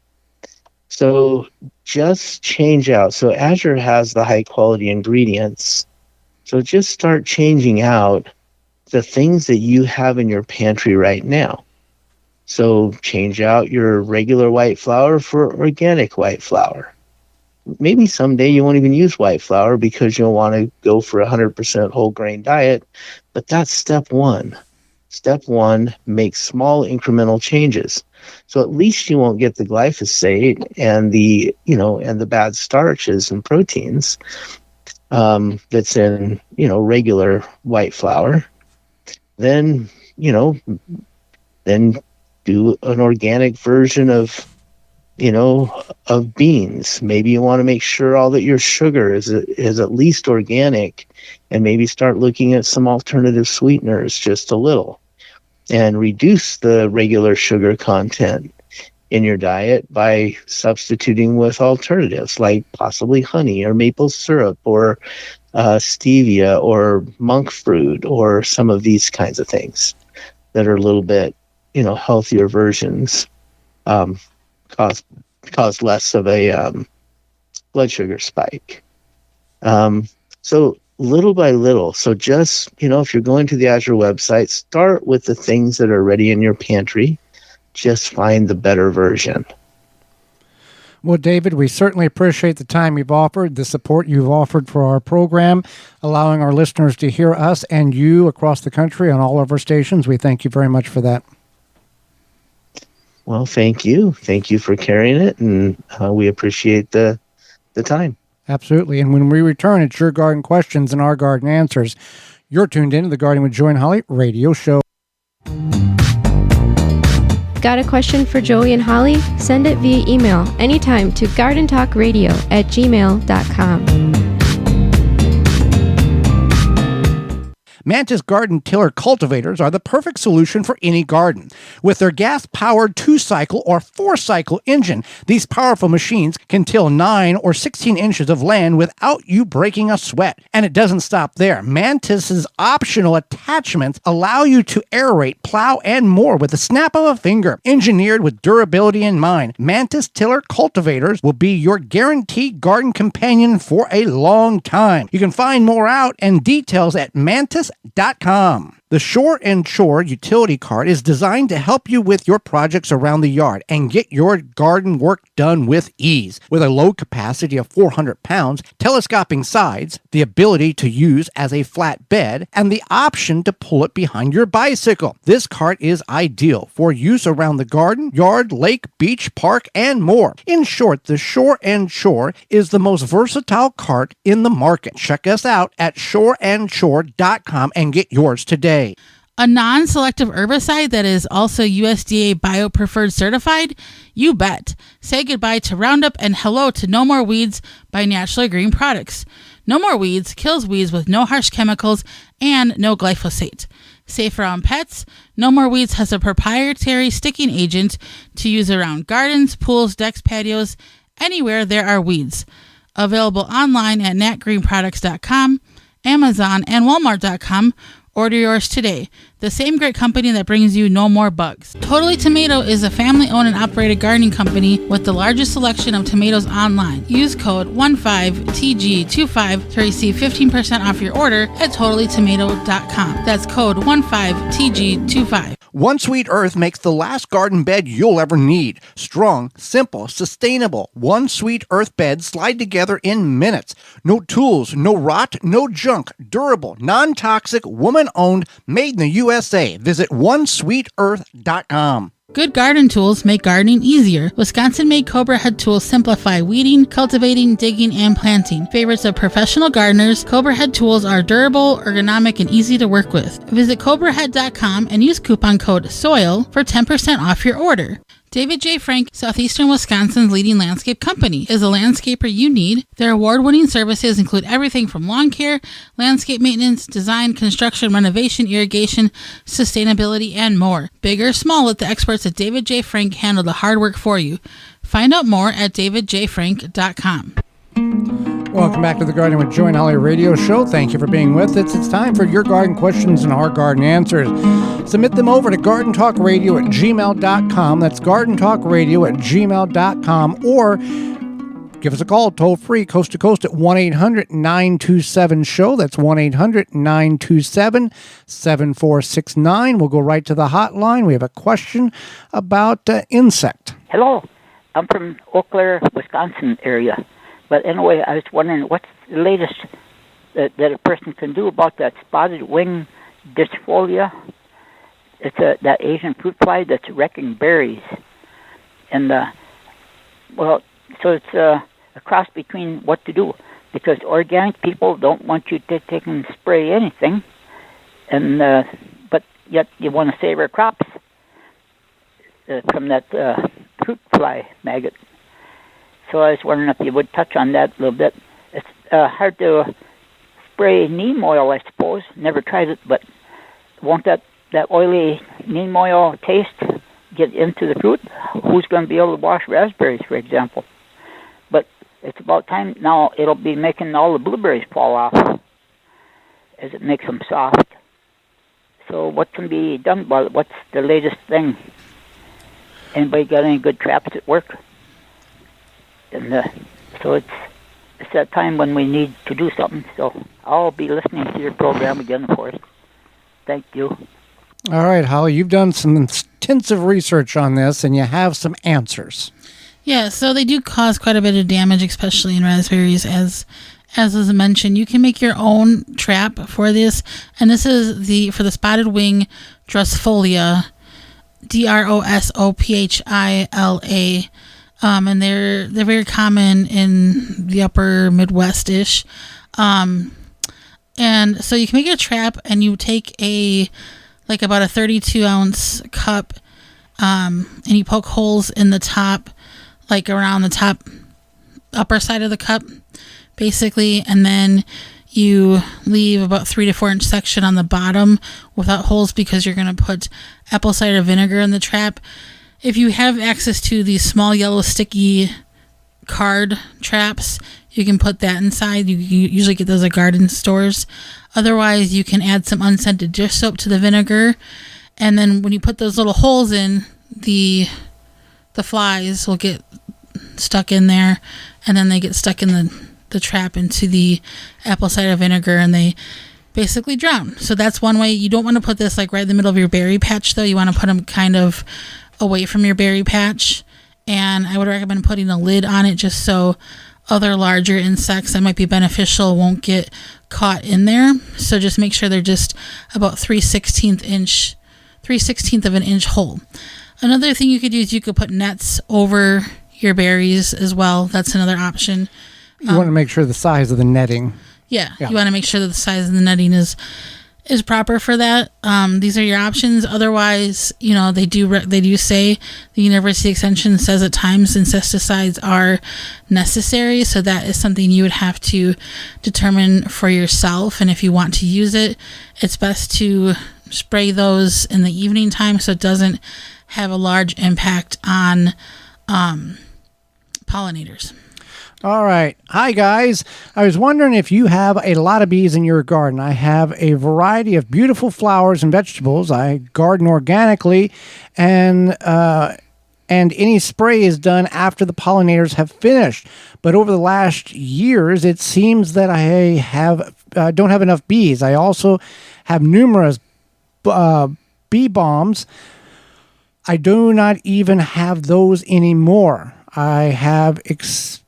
[SPEAKER 5] So just change out. So Azure has the high quality ingredients. So just start changing out the things that you have in your pantry right now. So change out your regular white flour for organic white flour. Maybe someday you won't even use white flour because you'll want to go for a 100% whole grain diet, but that's step one. Step one, make small incremental changes. So at least you won't get the glyphosate and the bad starches and proteins that's in, regular white flour. Then do an organic version of beans. Maybe you want to make sure all that your sugar is at least organic, and maybe start looking at some alternative sweeteners just a little, and reduce the regular sugar content in your diet by substituting with alternatives like possibly honey or maple syrup or stevia or monk fruit or some of these kinds of things that are a little bit healthier versions, cause less of a blood sugar spike. So little by little. So just, if you're going to the Azure website, start with the things that are already in your pantry. Just find the better version.
[SPEAKER 2] Well, David, we certainly appreciate the time you've offered, the support you've offered for our program, allowing our listeners to hear us and you across the country on all of our stations. We thank you very much for that.
[SPEAKER 5] Well, thank you. Thank you for carrying it, and we appreciate the time.
[SPEAKER 2] Absolutely. And when we return, it's Your Garden Questions and Our Garden Answers. You're tuned in to the Garden with Joy and Holly radio show.
[SPEAKER 3] Got a question for Joey and Holly? Send it via email anytime to gardentalkradio@gmail.com.
[SPEAKER 1] Mantis garden tiller cultivators are the perfect solution for any garden. With their gas-powered 2-cycle or 4-cycle engine, these powerful machines can till 9 or 16 inches of land without you breaking a sweat. And it doesn't stop there. Mantis's optional attachments allow you to aerate, plow, and more with the snap of a finger. Engineered with durability in mind, Mantis tiller cultivators will be your guaranteed garden companion for a long time. You can find more out and details at mantis.com. The Shore and Shore utility cart is designed to help you with your projects around the yard and get your garden work done with ease. With a load capacity of 400 pounds, telescoping sides, the ability to use as a flat bed, and the option to pull it behind your bicycle, this cart is ideal for use around the garden, yard, lake, beach, park, and more. In short, the Shore and Shore is the most versatile cart in the market. Check us out at shoreandshore.com and get yours today.
[SPEAKER 4] A non-selective herbicide that is also USDA Bio-Preferred certified? You bet. Say goodbye to Roundup and hello to No More Weeds by Naturally Green Products. No More Weeds kills weeds with no harsh chemicals and no glyphosate. Safe around pets, No More Weeds has a proprietary sticking agent to use around gardens, pools, decks, patios, anywhere there are weeds. Available online at natgreenproducts.com, Amazon, and Walmart.com. Order yours today. The same great company that brings you No More Bugs. Totally Tomato is a family-owned and operated gardening company with the largest selection of tomatoes online. Use code 15TG25 to receive 15% off your order at totallytomato.com. That's code 15TG25.
[SPEAKER 1] One Sweet Earth makes the last garden bed you'll ever need. Strong, simple, sustainable. One Sweet Earth beds slide together in minutes. No tools, no rot, no junk. Durable, non-toxic, woman-owned, made in the USA. Visit onesweetearth.com.
[SPEAKER 4] Good garden tools make gardening easier. Wisconsin-made Cobra Head tools simplify weeding, cultivating, digging, and planting. Favorites of professional gardeners, Cobra Head tools are durable, ergonomic, and easy to work with. Visit CobraHead.com and use coupon code SOIL for 10% off your order. David J. Frank, Southeastern Wisconsin's leading landscape company, is a landscaper you need. Their award-winning services include everything from lawn care, landscape maintenance, design, construction, renovation, irrigation, sustainability, and more. Big or small, let the experts at David J. Frank handle the hard work for you. Find out more at davidjfrank.com.
[SPEAKER 2] Welcome back to the Gardening with Joy and Holly radio show. Thank you for being with us. It's time for your garden questions and our garden answers. Submit them over to gardentalkradio@gmail.com. That's gardentalkradio@gmail.com, or give us a call toll free, coast to coast, at 1-800-927-SHOW. That's 1-800-927-7469. We'll go right to the hotline. We have a question about insect.
[SPEAKER 6] Hello, I'm from Eau Claire, Wisconsin area. But anyway, I was wondering what's the latest that a person can do about that spotted wing dyspholia. It's that Asian fruit fly that's wrecking berries. And, so it's a cross between what to do. Because organic people don't want you to take and spray anything. And but yet you want to save our crops from that fruit fly maggot. So I was wondering if you would touch on that a little bit. It's hard to spray neem oil, I suppose. Never tried it, but won't that oily neem oil taste get into the fruit? Who's going to be able to wash raspberries, for example? But it's about time now. It'll be making all the blueberries fall off as it makes them soft. So what can be done about it? What's the latest thing? Anybody got any good traps at work? And so it's that time when we need to do something. So I'll be listening to your program again, of course. Thank you.
[SPEAKER 2] All right, Holly, you've done some intensive research on this, and you have some answers.
[SPEAKER 4] Yeah, so they do cause quite a bit of damage, especially in raspberries, as was mentioned. You can make your own trap for this, and this is for the spotted wing Drosophilia, Drosophilia. And they're very common in the upper Midwest-ish. And so you can make a trap, and you take about a 32-ounce cup, and you poke holes in the top, like around the top upper side of the cup, basically, and then you leave about 3 to 4 inch section on the bottom without holes because you're going to put apple cider vinegar in the trap. If you have access to these small yellow sticky card traps, you can put that inside. You usually get those at garden stores. Otherwise, you can add some unscented dish soap to the vinegar. And then when you put those little holes in, the flies will get stuck in there. And then they get stuck in the trap into the apple cider vinegar, and they basically drown. So that's one way. You don't want to put this right in the middle of your berry patch, though. You want to put them kind of away from your berry patch, and I would recommend putting a lid on it just so other larger insects that might be beneficial won't get caught in there. So just make sure they're just about 3/16 of an inch hole. Another thing you could do is you could put nets over your berries as well. That's another option.
[SPEAKER 2] You want to make sure the size of the netting.
[SPEAKER 4] Yeah, you want to make sure that the size of the netting is is proper for that. These are your options. Otherwise, they do say the University Extension says at times insecticides are necessary. So that is something you would have to determine for yourself. And if you want to use it, it's best to spray those in the evening time so it doesn't have a large impact on pollinators.
[SPEAKER 2] All right. Hi, guys. I was wondering if you have a lot of bees in your garden. I have a variety of beautiful flowers and vegetables. I garden organically, and any spray is done after the pollinators have finished. But over the last years, it seems that I don't have enough bees. I also have numerous bee bombs. I do not even have those anymore. I have experienced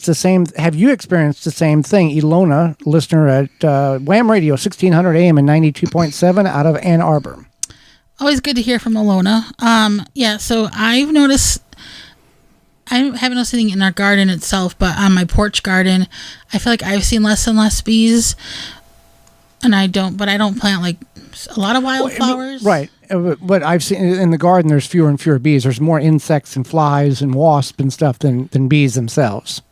[SPEAKER 2] the same. Have you experienced the same thing? Ilona, listener at Wham Radio 1600 AM and 92.7 out of Ann Arbor.
[SPEAKER 4] Always good to hear from Ilona. So I've noticed, I haven't noticed anything in our garden itself, but on my porch garden, I feel like I've seen less and less bees. And I don't plant like a lot of wildflowers.
[SPEAKER 2] Right. But I've seen in the garden, there's fewer and fewer bees. There's more insects and flies and wasps and stuff than bees themselves.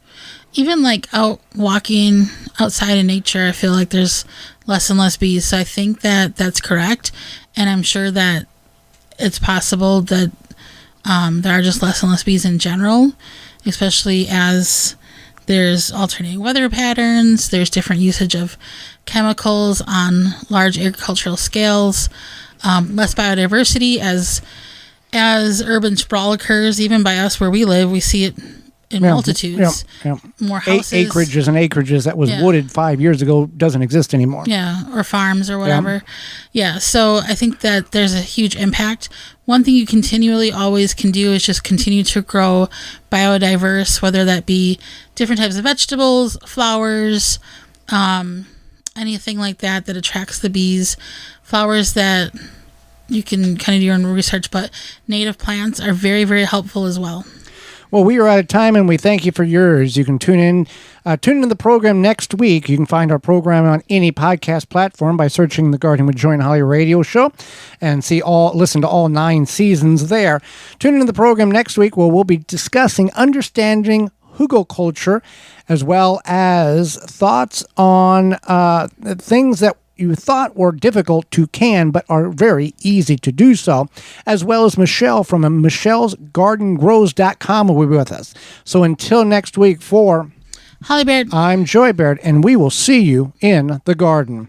[SPEAKER 4] Even like out walking outside in nature, I feel like there's less and less bees. So I think that that's correct. And I'm sure that it's possible that there are just less and less bees in general, especially as there's alternating weather patterns. There's different usage of chemicals on large agricultural scales, less biodiversity as urban sprawl occurs. Even by us where we live, we see it in multitudes. More houses.
[SPEAKER 2] Acreages and acreages that was wooded 5 years ago doesn't exist anymore.
[SPEAKER 4] Yeah, or farms or whatever. Yeah, so I think that there's a huge impact. One thing you continually always can do is just continue to grow biodiverse, whether that be different types of vegetables, flowers, anything like that attracts the bees. Flowers that you can kind of do your own research, but native plants are very, very helpful as well.
[SPEAKER 2] Well, we are out of time, and we thank you for yours. You can tune in the program next week. You can find our program on any podcast platform by searching the Garden with Joy and Holly radio show and listen to all 9 seasons there. Tune into the program next week where we'll be discussing understanding hugelkultur, as well as thoughts on things that you thought were difficult to can, but are very easy to do so, as well as Michelle from michellesgardengrows.com will be with us. So until next week, for
[SPEAKER 4] Holly Baird,
[SPEAKER 2] I'm Joy Baird, and we will see you in the garden.